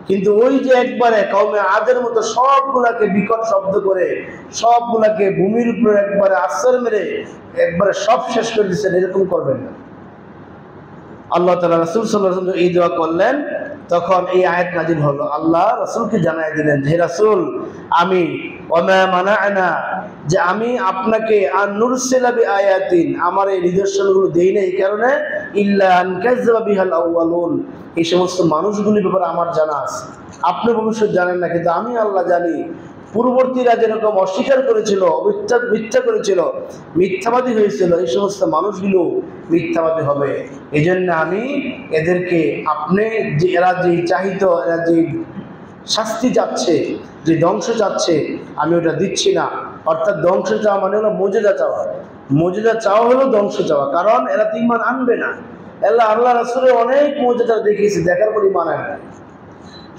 কিন্তু ওই যে একবারে কওমে আদের মতো সবগুলাকে বিকট শব্দ করে, সবগুলাকে ভূমির উপরে একবারে আছর মেরে একবারে সব শেষ করে দিচ্ছেন, এরকম করবেন না। আল্লাহ তাআলা রাসূল সাল্লাল্লাহু আলাইহি ওয়াসাল্লাম এই দোয়া করলেন, তখন এই আয়াত নাযিল হলো। আল্লাহ রাসূলকে জানাই দিলেন, হে রাসূল, আমি ওয়ামা মানা'না, যে আমি আপনাকে আন নুরসিলা বিআয়াতিন, আমার এই নিদর্শনগুলো দেই না এই কারণে, ইল্লা আন কাযযাবা বিহাল আউয়ালুন, এই সমস্ত মানুষগুলির ব্যাপারে আমার জানা আছে। আপনি ভবিষ্যৎ জানেন না, কিন্তু আমি আল্লাহ জানি। পূর্ববর্তীরা যেরকম অস্বীকার করেছিল, মিথ্যা করেছিল, মিথ্যাবাদী হয়েছিল, এই সমস্ত মানুষগুলো মিথ্যাবাদী হবে। এই জন্য আমি এদেরকে, আপনি যে এরা যে চাহিত, এরা যে শাস্তি চাচ্ছে, যে ধ্বংস চাচ্ছে, আমি ওটা দিচ্ছি না। অর্থাৎ ধ্বংস চাওয়া মানে হলো মর্যাদা চাওয়া। মর্যাদা চাওয়া হলো ধ্বংস চাওয়া, কারণ এরা তো ঈমান আনবে না। আল্লাহ রাসূলের অনেক মর্যাদা দেখিয়েছে, দেখার পর ঈমান আনবে না।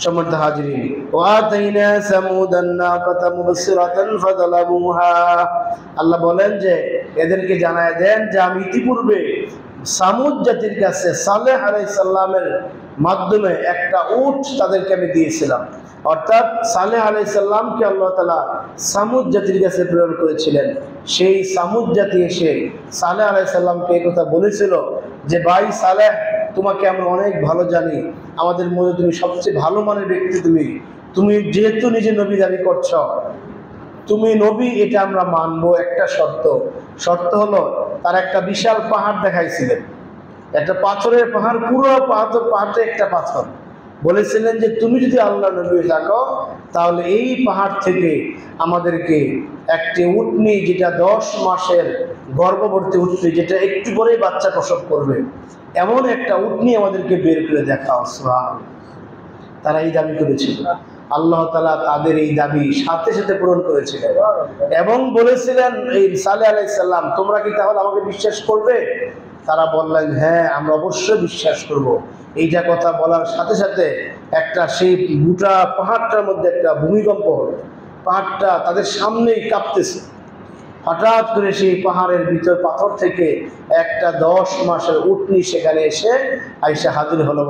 সম্মানিত হাজিরিন, ওয়াতাইনা সামুদান নাকাতা মুবসিরাতান ফাযালামুহা, আল্লাহ বলেন যে এদেরকে জানায় দেন যে আমি ইতিপূর্বে সামুদ জাতির কাছে সালেহ আলাইহিস সালামের মাধ্যমে একটা উট তাদেরকে আমি দিয়েছিলাম। অর্থাৎ সালেহ আলাইহিস সালামকে আল্লাহ তাআলা সামুদ জাতির কাছে প্রেরণ করেছিলেন। সেই সামুদ জাতি এসে সালেহ আলাইহিস সালামকে এই কথা বলেছিল যে, ভাই সালেহ, তোমাকে আমরা অনেক ভালো জানি, আমাদের মধ্যে তুমি সবচেয়ে ভালো মানের ব্যক্তি। তুমি যেহেতু নিজে নবী দাবি করছ, তুমি নবী, এটা আমরা মানবো। একটা শর্ত হলো, তার একটা বিশাল পাহাড় দেখাইছিলেন, একটা পাথরের পাহাড়, পুরো পাহাড়টা একটা পাথর। বলেছিলেন যে তুমি যদি আল্লাহ নবী থাকো তাহলে এই পাহাড় থেকে আমাদেরকে একটি উটনি, যেটা 10 মাসের গর্ভবতী উটনি, যেটা একটু পরেই বাচ্চা প্রসব করবে, এমন একটা উটনি আমাদেরকে বের করে দেখাও। সুবহানাল্লাহ। তারা এই দাবি করেছিল, আল্লাহ তাআলা তাদের এই দাবি সাথে সাথে পূরণ করেছিলেন এবং বলেছিলেন, এই সালেহ আলাইহিস সালাম, তোমরা কি তাহলে আমাকে বিশ্বাস করবে? তারা বললেন, হ্যাঁ, আমরা অবশ্যই বিশ্বাস করব। এইটা কথা বলার সাথে সাথে একটা সেই গোটা পাহাড়টার মধ্যে একটা ভূমিকম্প হলো। পাহাড়টা তাদের সামনেই কাঁপতেছে। হঠাৎ করে সেই পাহাড়ের ভিতর পাথর থেকে একটা 10 মাসের উটনি সেখানে এসে আইসা হাজির হলো।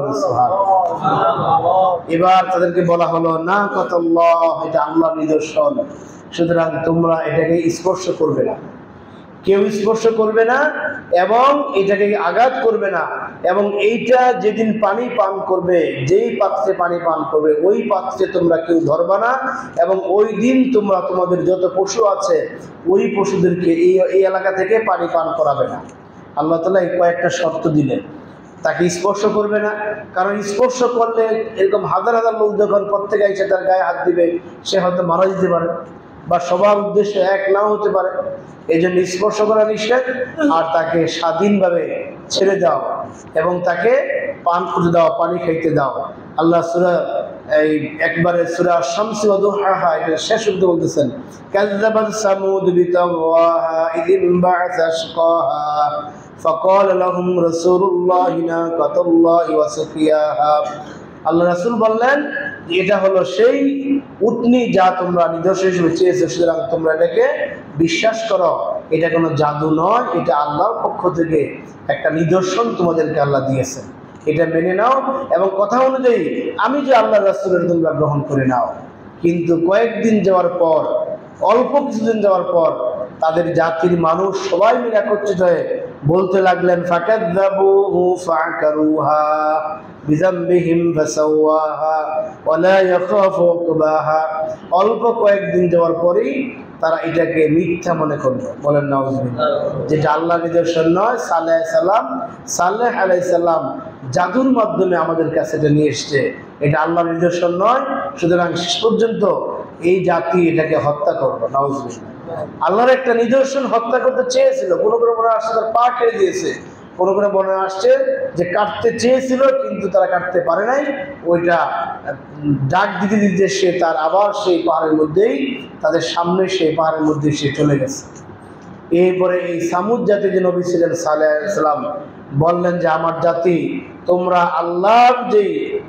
এবার তাদেরকে বলা হলো, না কাতাল্লাহ, এটা আল্লাহর নিদর্শন, সুতরাং তোমরা এটাকে স্পর্শ করবে না, কেউ স্পর্শ করবে না এবং এটাকে আঘাত করবে না। এবং এইটা যেদিন পানি পান করবে, যেই পাত্রে পানি পান করবে, ওই পাত্রে তোমরা কেউ ধরবা না। এবং ওই দিন তোমরা তোমাদের যত পশু আছে, ওই পশুদেরকে এই এলাকা থেকে পানি পান করাবে না। আল্লাহ তাআলা এই কয়েকটা শর্ত দিলেন। তাকে স্পর্শ করবে না, কারণ স্পর্শ করলে এরকম হাজার হাজার লোক যখন প্রত্যেকে এসে তার গায়ে হাত দিবে, সে হয়তো মারা যেতে পারে বা সবার উদ্দেশ্য এক নাও হতে পারে। এই জন্য স্পর্শ করা নিষেধ। আর তাকে স্বাধীনভাবে ছেড়ে দাও এবং তাকে পান করতে দাও, পানি খাইতে দাও। আল্লাহ সূরা এই একবারে সূরা শামস ওয়া দুহাহা, এটা শেষ অবধি বলতেছেন, কাযযাবাত সামুদ বিতাওয়াহা ইযিন বা'আসা আশকাহা ফাকাল লাহুম রাসূলুল্লাহি নাকাতুল্লাহি ওয়া সুকিয়াহা। আল্লাহ রাসূল বললেন এটা হলো সেই উটনি যা তোমরা নিদর্শন হিসেবে চেয়েছো, সুতরাং তোমরা এটাকে বিশ্বাস করো। এটা কোনো জাদু নয়, এটা আল্লাহর পক্ষ থেকে একটা নিদর্শন তোমাদেরকে আল্লাহ দিয়েছেন, এটা মেনে নাও এবং কথা অনুযায়ী আমি যে আল্লাহ রাসূলের তোমরা গ্রহণ করে নাও। কিন্তু কয়েকদিন যাওয়ার পর, অল্প কিছুদিন যাওয়ার পর তাদের জাতির মানুষ সবাই মিলে একত্রিত হয়ে বলতে লাগলেন, ফাকাযযাবুহু ফাআকারুহা বিযামবিহিম ফাসাওয়াহা ওয়ালা ইয়াখাফু উকবাহা। অল্প কয়েকদিন যাওয়ার পরেই তারা এটাকে মিথ্যা মনে করলো। বলেন নাউযুবিল্লাহ। যেটা আল্লাহ নিদর্শন নয়, সালেহ আলাইহিস সালাম জাদুর মাধ্যমে আমাদের কাছে এটা নিয়ে এসছে, এটা আল্লাহ নিদর্শন নয়, সুতরাং শেষ পর্যন্ত এই জাতি এটাকে হত্যা করলো। নাউযুবিল্লাহ। আল্লাহর একটা নিদর্শন হত্যা করতে চেয়েছিল, কোনো কোনো মনে আসছে তার পা কেটে দিয়েছে, কোনো কোনো মনে আসছে যে কাটতে চেয়েছিল কিন্তু তারা কাটতে পারে নাই, ওইটা ডাক দিতে দিতে সে তার আবার সেই পাহাড়ের মধ্যেই, তাদের সামনে সেই পাহাড়ের মধ্যে সে চলে গেছে। এরপরে এই সামুদ জাতি যে নবী ছিলেন সালেহ আলাইহিস সালাম বললেন যে আমার জাতি, তোমরা আল্লাহর যে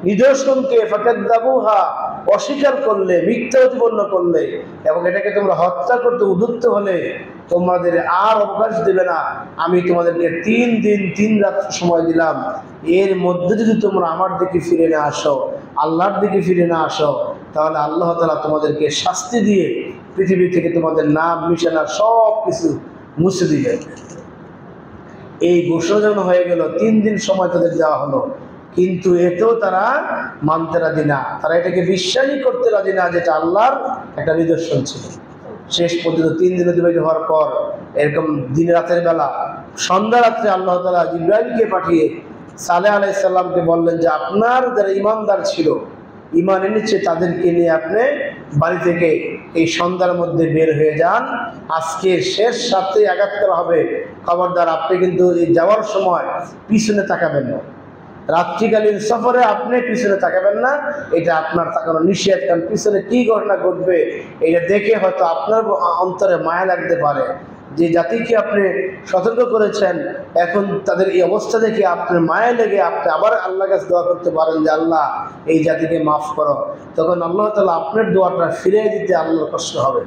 নিদর্শনকে ফাকাযযাবুহা অস্বীকার করলে, মিথ্যা প্রতিপন্ন করলে এবং এটাকে তোমরা হত্যা করতে উদ্যত হলে তোমাদের আর অবকাশ দেবে না। আমি তোমাদেরকে 3 দিন 3 রাত সময় দিলাম, এর মধ্যে যদি তোমরা আমার দিকে ফিরে না আসো, আল্লাহর দিকে ফিরে না আসো, তাহলে আল্লাহ তাআলা তোমাদেরকে শাস্তি দিয়ে পৃথিবী থেকে তোমাদের নাম নিশানা সব কিছু মুছে দিবে। এই ঘোষণা যখন হয়ে গেল, 3 দিন সময় তাদের দেওয়া হলো, কিন্তু এতেও তারা মানতে রাজি না, তারা এটাকে বিশ্বাসই করতে রাজি না যেটা আল্লাহর একটা নিদর্শন ছিল। শেষ পর্যন্ত 3 দিন অতিবাহিত হওয়ার পর এরকম দিন রাতের বেলা সন্ধ্যা রাত্রে আল্লাহ তাআলা জিবরাইলকে পাঠিয়ে সালেহ আলাইহিস সালামকে বললেন যে আপনার যারা ঈমানদার ছিল, ঈমান এনেছে, তাদেরকে নিয়ে আপনি বাড়ি থেকে এই সন্ধ্যার মধ্যে বের হয়ে যান, আজকে শেষ সাথে আঘাত করা হবে, খবরদার আপনি কিন্তু এই যাওয়ার সময় পিছনে তাকাবেন না, রাত্রিকালীন সফরে আপনি পিছনে তাকাবেন না, এটা আপনার তাকানো নিষেধ। কারণ পিছনে কি ঘটনা ঘটবে এটা দেখে হয়তো আপনার অন্তরে মায়া লাগতে পারে, যে জাতিকে আপনি সতর্ক করেছেন, এখন তাদের এই অবস্থা দেখে আপনার মায়া লেগে আপনি আবার আল্লাহর কাছে দোয়া করতে পারেন যে আল্লাহ এই জাতিকে মাফ করো, তখন আল্লাহ তাআলা আপনার দোয়াটা ফিরিয়ে দিতে আল্লাহর কষ্ট হবে,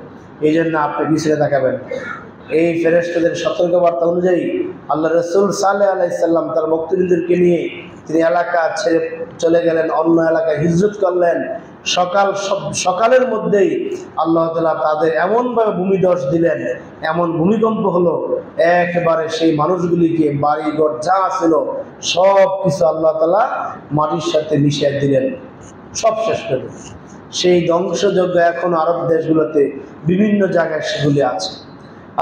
এই জন্য আপনি পিছনে তাকাবেন। এই ফেরেশতাদের সতর্কবার্তা অনুযায়ী আল্লাহ রাসূল সালেহ আলাইহিস সালাম তার ভক্তবৃন্দকে নিয়ে তিনি এলাকা ছেড়ে চলে গেলেন, অন্য এলাকায় হিজরত করলেন। সকালের মধ্যেই আল্লাহ তাআলা তাদের এমনভাবে ভূমিধস দিলেন, এমন ভূমিকম্প হলো, একবারে সেই মানুষগুলিকে বাড়িঘর যা ছিল সব কিছু আল্লাহ তাআলা মাটির সাথে মিশিয়ে দিলেন, সব শেষ করে দিলেন। সেই ধ্বংসযজ্ঞ এখন আরব দেশগুলোতে বিভিন্ন জায়গায় সেগুলি আছে।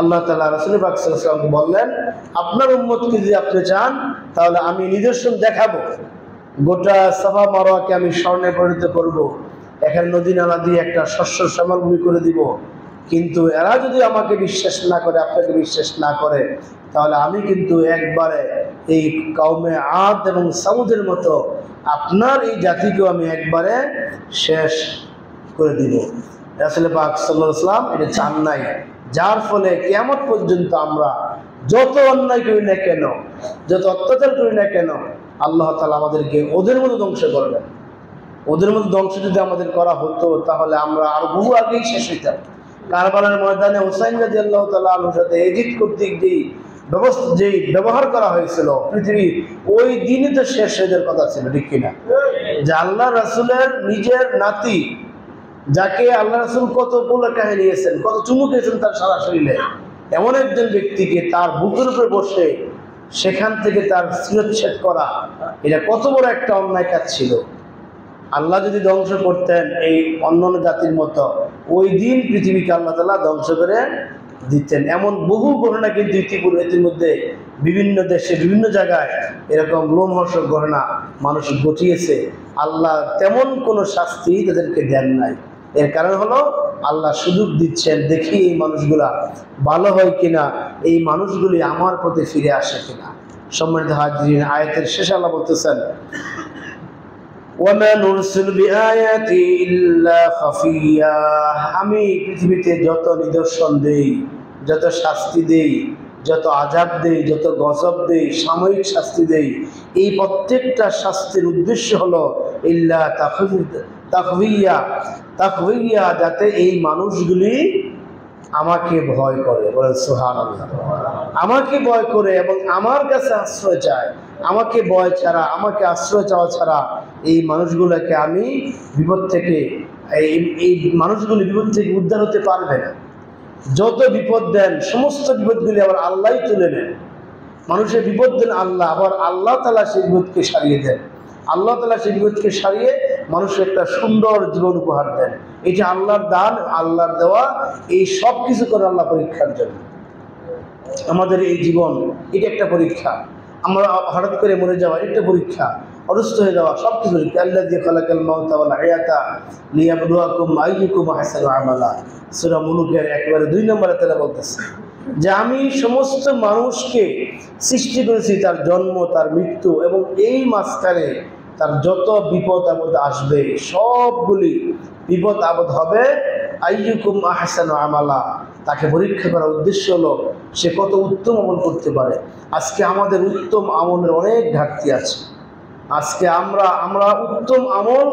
আল্লাহ তাআলা রাসূল পাক সাল্লাল্লাহু আলাইহি ওয়াসাল্লামকে বললেন, আপনার উম্মতকে যদি আপনি চান তাহলে আমি নিদর্শন দেখাবো, গোটা সাফা মারওয়াকে আমি স্বর্ণে পরিণত করব, এখানে নদী নালা দিয়ে একটা শস্য শ্যামলভূমি করে দিব। কিন্তু এরা যদি আমাকে বিশ্বাস না করে, আপনাকে বিশ্বাস না করে, তাহলে আমি কিন্তু একবারে এই কওমে আদ এবং সামুদের মতো আপনার এই জাতিকেও আমি একবারে শেষ করে দিব। রাসূল পাক সাল্লাল্লাহু আলাইহি ওয়াসাল্লাম এটা চান নাই, যার ফলে কিয়ামত পর্যন্ত আমরা যত অন্যায় করি না কেন, যত অত্যাচার করি না কেন, আল্লাহ তাআলা আমাদেরকে ওদের মতো ধ্বংস করবেন। ওদের মতো ধ্বংস যদি আমাদের করা হতো তাহলে আমরা আরো বহু আগেই শেষ হইতাম। কারবালার ময়দানে হুসাইন রাদিয়াল্লাহু তাআলা আনহুর সাথে এজিদ কর্তৃক যেই ব্যবহার করা হয়েছিল, পৃথিবী ওই দিনই তো শেষ হয়ে যাওয়ার কথা ছিল, ঠিক কিনা? যে আল্লাহ রাসূলের নিজের নাতি, যাকে আল্লাহ রাসূল কত বলে কাহিনী নিয়েছেন, কত চুমু খেয়েছেন তার সারা শরীরে, এমন একজন ব্যক্তিকে তার বুকের উপরে বসে সেখান থেকে তার শিরচ্ছেদ করা, এটা কত বড় একটা অন্যায় কাজ ছিল। আল্লাহ যদি ধ্বংস করতেন এই অন্যান্য জাতির মতো, ওই দিন পৃথিবীকে আল্লাহ তাআলা ধ্বংস করে দিতেন। এমন বহু ঘটনা কিন্তু ইতিমধ্যে বিভিন্ন দেশে বিভিন্ন জায়গায় এরকম লোমহর্ষক ঘটনা মানুষ ঘটিয়েছে। আল্লাহ তেমন কোনো শাস্তি তাদেরকে দেন নাই। এর কারণ হলো আল্লাহ সুযোগ দিচ্ছেন, দেখি এই মানুষগুলা ভালো হয় কিনা, এই মানুষগুলি আমার প্রতি ফিরে আসে কিনা। সম্মানিত হাজিরিন, আয়াতের শেষে আল্লাহ বলতেছেন, ওয়ামা নুরসিলু বিআয়াতি ইল্লা খাফিয়া, আমি পৃথিবীতে যত নিদর্শন দেই, যত শাস্তি দেই, যত আযাব দেই, যত গজব দেই, সাময়িক শাস্তি দেই, এই প্রত্যেকটা শাস্তির উদ্দেশ্য হলো ইল্লা তাকওয়িয়া, তাকওয়িয়া, যাতে এই মানুষগুলি আমাকে ভয় করে। বলেন সুবহানাল্লাহ। আমাকে ভয় করে এবং আমার কাছে আশ্রয় চায়। আমাকে ভয় ছাড়া, আমাকে আশ্রয় চাওয়া ছাড়া এই মানুষগুলোকে আমি বিপদ থেকে, এই মানুষগুলি বিপদ থেকে উদ্ধার হতে পারবে না। যত বিপদ দেন সমস্ত বিপদগুলি আবার আল্লাহই তুলে নেন। মানুষের বিপদ দেন আল্লাহ, আবার আল্লাহ তাআলা সেই বিপদকে সারিয়ে দেন। আল্লাহ তাআলা সেই বিপদকে সারিয়ে মানুষের একটা সুন্দর জীবন উপহার দেন। এটা আল্লাহর দান, আল্লাহর দেওয়া। এই সব কিছু করে আল্লাহ পরীক্ষার জন্য। আমাদের এই জীবন এটা একটা পরীক্ষা। আমরা হঠাৎ করে মরে যাওয়া একটা পরীক্ষা, অসুস্থ হয়ে যাওয়া সব কিছু। আল্লাযী খালাকাল মাউতা ওয়াল হায়াতা লিয়াবলুয়াকুম আইয়ুকুম আহসানু আমালা, সূরা মুলুকের একেবারে 2 নম্বরে তাআলা বলতেছে যে আমি সমস্ত মানুষকে সৃষ্টি করেছি, তার জন্ম, তার মৃত্যু এবং এই মাঝখানে তার যত বিপদ আপদ আসবে সবগুলি বিপদ আপদ হবে আইয়ুকুম আহসানু আমালা। তাকে পরীক্ষা করার উদ্দেশ্য হলো সে কত উত্তম আমল করতে পারে। আজকে আমাদের উত্তম আমলের অনেক ঘাটতি আছে। আজকে আমরা উত্তম আমল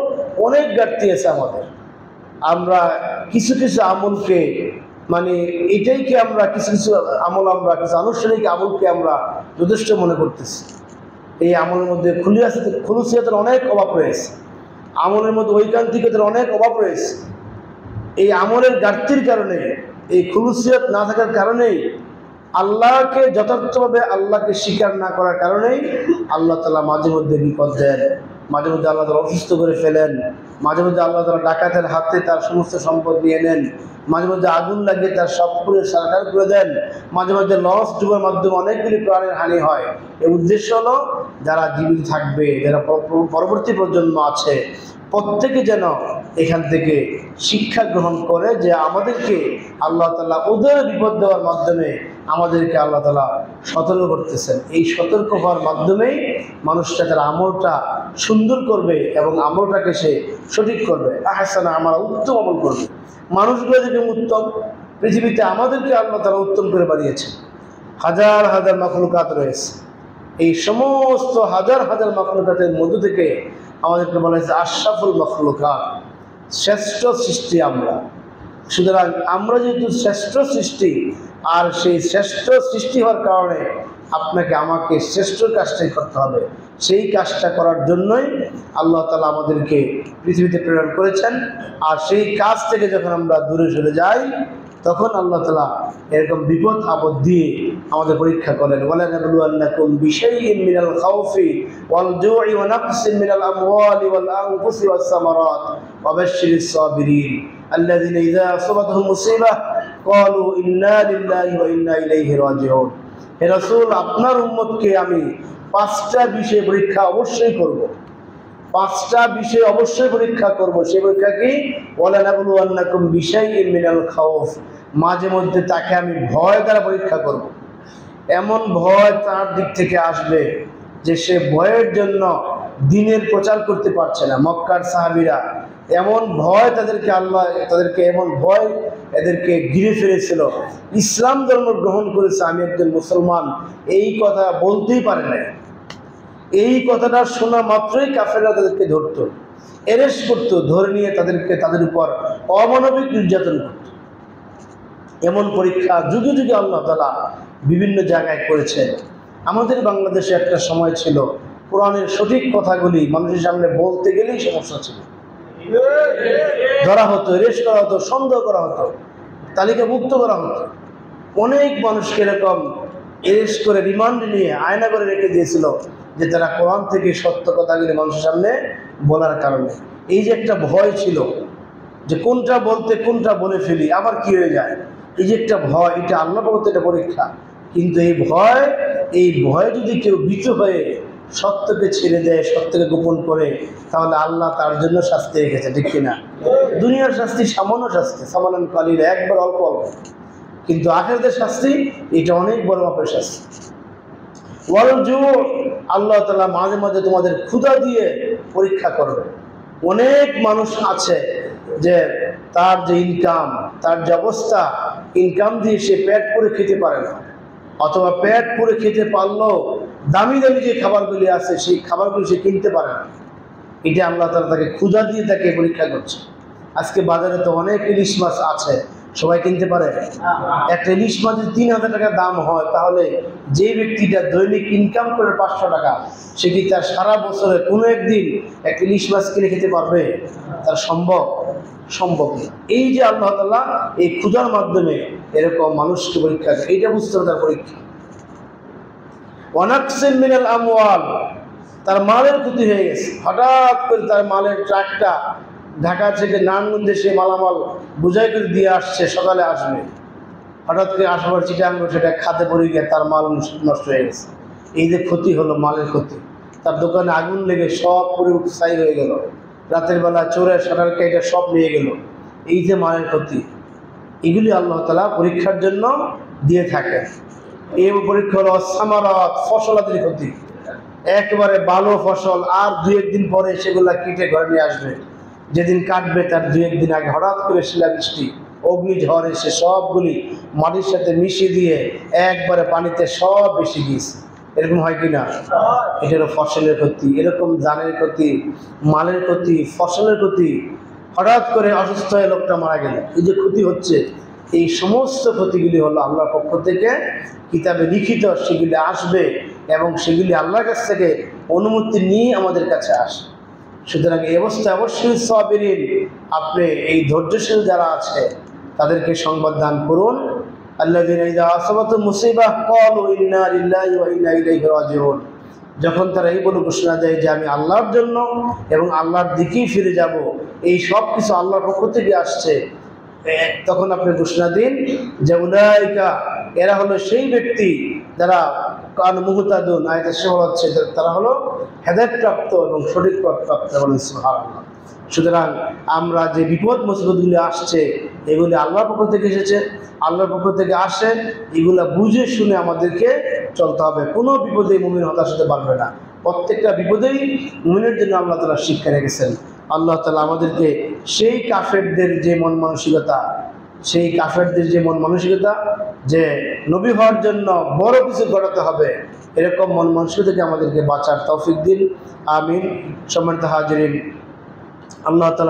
অনেক ঘাটতি আছে আমাদের। আমরা কিছু কিছু আমলকে মানে এটাইকে আমরা কিছু কিছু আমল, আমরা কিছু আনুষ্ঠানিক আমলকে আমরা যথেষ্ট মনে করতেছি। এই আমলের মধ্যে খুলুসিয়াতের অনেক অভাব রয়েছে, আমলের মধ্যে ঐকান্তিকতার অনেক অভাব রয়েছে। এই আমলের ঘাটতির কারণে, এই খুলুসিয়াত না থাকার কারণেই, আল্লাহকে যথার্থভাবে আল্লাহকে স্বীকার না করার কারণেই আল্লাহ তাআলা মাঝে মধ্যে বিপদ দেন, মাঝে মধ্যে আল্লাহ তাআলা অসুস্থ করে ফেলেন, মাঝে মধ্যে আল্লাহ তাআলা ডাকাতের হাতে তার সমস্ত সম্পদ নিয়ে নেন, মাঝে মধ্যে আগুন লাগিয়ে তার সব পুরো সারকার করে দেন, মাঝে মধ্যে লঞ্চ ডুবার মাধ্যমে অনেকগুলি প্রাণের হানি হয়। এর উদ্দেশ্য হলো যারা জীবিত থাকবে, যারা পরবর্তী প্রজন্ম আছে, প্রত্যেকে যেন এখান থেকে শিক্ষা গ্রহণ করে যে আমাদেরকে আল্লাহ তাআলা ওদের বিপদ দেওয়ার মাধ্যমে আমাদেরকে আল্লাহ তাআলা সতর্ক করতেছেন। এই সতর্ক হওয়ার মাধ্যমেই মানুষটা তার আমলটা সুন্দর করবে এবং আমলটাকে সে সঠিক করবে, আহসানা আমালা, উত্তম আমল করবে। মানুষগুলো যদি উত্তম, পৃথিবীতে আমাদেরকে আল্লাহ তাআলা উত্তম করে বানিয়েছেন। হাজার হাজার মাখলুকাত রয়েছে, এই সমস্ত হাজার হাজার মাখলুকাতের মধ্য থেকে আমাদেরকে বলা হয়েছে আশরাফুল মাখলুকাত, শ্রেষ্ঠ সৃষ্টি আমরা। সুতরাং আমরা যেহেতু শ্রেষ্ঠ সৃষ্টি, আর সেই শ্রেষ্ঠ সৃষ্টি হওয়ার কারণে আপনাকে আমাকে শ্রেষ্ঠ কাজটাই করতে হবে। সেই কাজটা করার জন্যই আল্লাহ তাআলা আমাদেরকে পৃথিবীতে প্রেরণ করেছেন। আর সেই কাজ থেকে যখন আমরা দূরে সরে যাই তখন আল্লাহ তাআলা এরকম বিপদ আপদ দিয়ে আমাদের পরীক্ষা করেন। ওয়ালানাবলুয়ান্নাকুম বিশাইইন মিনাল খাউফি ওয়াল জু'i ওয়া নাকসিন মিনাল আমওয়ালি ওয়াল আনফুসি ওয়াস সামারাত ওয়া বাশশিরিস সাবিরিন আল্লাযিনা ইযা আসাবাতহুম মুসিবাহ ক্বালু ইন্না লিল্লাহি ওয়া ইন্না ইলাইহি রাজিউন। হে রাসূল, আপনার উম্মতকে আমি 5টা বিষয়ে পরীক্ষা অবশ্যই করব, 5টা বিষয় অবশ্যই পরীক্ষা করব। সেই পরীক্ষা কি? ওয়ালানাবলুয়ান্নাকুম বিশাইইন মিনাল খাউফ, মাঝে মধ্যে তাকে আমি ভয় দ্বারা পরীক্ষা করব। এমন ভয় তার দিক থেকে আসবে যে সে ভয়ের জন্য দ্বীনের প্রচার করতে পারছে না। মক্কার সাহাবীরা এমন ভয় তাদেরকে এমন ভয় এদেরকে ঘিরে ফেলেছিল, ইসলাম ধর্ম গ্রহণ করেছে আমি একজন মুসলমান এই কথা বলতেই পারে না। এই কথাটা শোনা মাত্রই কাফেররা তাদেরকে ধরত, এরেস্ট করত, ধরে নিয়ে তাদের উপর অমানবিক নির্যাতন করত। এমন পরীক্ষা যুগে যুগে আল্লাহ তাআলা বিভিন্ন জায়গায় করেছেন। আমাদের বাংলাদেশে একটা সময় ছিল কোরআনের সঠিক কথাগুলি মানুষের সামনে বলতে গেলেই সমস্যা ছিল, ধরা হতো, এরেস্ট করা হতো, সন্দেহ করা হতো, তালিকাভুক্ত করা হতো। অনেক মানুষকে এরকম এরেস্ট করে রিমান্ডে নিয়ে আয়না করে রেখে দিয়েছিল যে তারা কোরআন থেকে সত্য কথাগুলি মানুষের সামনে বলার কারণে। এই যে একটা ভয় ছিল যে কোনটা বলতে কোনটা বলে ফেলি, আবার কি হয়ে যায়, এই যে একটা ভয়, এটা আল্লাহ বলতে একটা পরীক্ষা। কিন্তু এই ভয় যদি কেউ ভীত হয়ে সত্যকে ছেড়ে দেয়, সত্যকে গোপন করে, তাহলে আল্লাহ তার জন্য শাস্তি রেখেছে, ঠিক কিনা? দুনিয়ার শাস্তি সামান্য শাস্তি, সামান্য কালির একবার অল্প অল্প, কিন্তু আখিরাতের শাস্তি এটা অনেক বড় মাপের শাস্তি। ওয়াল জু, আল্লাহ তাআলা মাঝে মাঝে তোমাদের ক্ষুধা দিয়ে পরীক্ষা করবে। অনেক মানুষ আছে যে তার যে ইনকাম, তার যে অবস্থা, ইনকাম দিয়ে সে পেট পুরে খেতে পারে না, অথবা পেট পুরে খেতে পারলেও দামি দামি যে খাবারগুলি আছে সেই খাবারগুলি সে কিনতে পারে না। এটা আল্লাহ তাআলা তাকে ক্ষুধা দিয়ে তাকে পরীক্ষা করছে। আজকে বাজারে তো অনেক ইলিশ মাছ আছে, সবাই কিনতে পারে। একটা ইলিশ মাছের 3000 টাকা দাম হয়, তাহলে যে ব্যক্তিটা দৈনিক ইনকাম করে 500 টাকা, সে কি তার সারা বছরে কোনো একদিন একটা ইলিশ মাছ কিনে খেতে পারবে? তার সম্ভব না। এই যে আল্লাহ তাআলা এই ক্ষুধার মাধ্যমে এরকম মানুষকে পরীক্ষা করে, এইটা বুঝতে হবে তার পরীক্ষা। ওয়ানাকসিম মিনাল আমওয়াল, তার মালের ক্ষতি হয়ে গেছে। হঠাৎ করে তার মালের ট্রাকটা ঢাকা থেকে নারায়ণগঞ্জে সে মালামাল বোঝাই করে দিয়ে আসছে, সকালে আসবে, হঠাৎ করে আসার চিটাঙ্গ সেটা খাতে পড়ে গিয়ে তার মাল নষ্ট হয়ে গেছে। এই যে ক্ষতি হলো, মালের ক্ষতি। তার দোকানে আগুন লেগে সব পুরো ছাই হয়ে গেল, রাতের বেলা চোরের শাটার কেটে সব নিয়ে গেল। এই যে মালের ক্ষতি, এগুলি আল্লাহ তাআলা পরীক্ষার জন্য দিয়ে থাকে। এই পরীক্ষা হলো সামারাত, ফসলাদির ক্ষতি। একেবারে ভালো ফসল আর 2-1 দিন পরে সেগুলা কেটে ঘরে নিয়ে আসবে, যেদিন কাটবে তার 2-1 দিন আগে হঠাৎ করে শিলাবৃষ্টি, অগ্নিঝড় এসে সবগুলি মাটির সাথে মিশিয়ে দিয়ে একবারে পানিতে সব বেশি গিয়েছে। এরকম হয় কি না? এটা হলো ফসলের ক্ষতি। এরকম জানের ক্ষতি, মালের ক্ষতি, ফসলের ক্ষতি। হঠাৎ করে অসুস্থ হয়ে লোকটা মারা গেল, এই যে ক্ষতি হচ্ছে, এই সমস্ত ক্ষতিগুলি হলো আল্লাহর পক্ষ থেকে কিতাবে লিখিত, সেগুলি আসবে এবং সেগুলি আল্লাহর কাছ থেকে অনুমতি নিয়ে আমাদের কাছে আসে। সুতরাং এই অবস্থায় অবশ্যই সাবিরিন, আপনি এই ধৈর্যশীল যারা আছে তাদেরকে সংবাদ দান করুন। আল্লাযীনা ইযা আসাবাতুহুম মুসিবাহ ক্বালু ইন্না লিল্লাহি ওয়া ইন্না ইলাইহি রাজিউন, যখন তারা এই বলে ঘোষণা দেয় যে আমি আল্লাহর জন্য এবং আল্লাহর দিকেই ফিরে যাব, এই সব কিছু আল্লাহর পক্ষ থেকে আসছে, তখন আপনি ঘোষণা দিন যে উলাইকা, এরা হলো সেই ব্যক্তি যারা কান মুহতাদুন, আয়াতে সে হচ্ছে তারা হলো হেদায়েতপ্রাপ্ত এবং সঠিক পথপ্রাপ্ত। বলেন সুবহানাল্লাহ। সুতরাং আমরা যে বিপদ মুসিবতগুলি আসছে, এগুলি আল্লাহর পক্ষ থেকে এসেছে, আল্লাহর পক্ষ থেকে আসে, এগুলা বুঝে শুনে আমাদেরকে চলতে হবে। কোনো বিপদে মুমিন হতাশ হতে পারবে না। প্রত্যেকটা বিপদেই মুমিনের জন্য আল্লাহ তাআলা শিক্ষা রেখেছেন। আল্লাহ তাআলা আমাদেরকে সেই কাফেরদের যে মন মানসিকতা, যে নবী হওয়ার জন্য বড় কিছু ঘটাতে হবে, এরকম মন মানসিকতা থেকে আমাদেরকে বাঁচার তৌফিক দিন। আমিন। সম্মানিত হাজিরিন, আল্লাহ তাআলা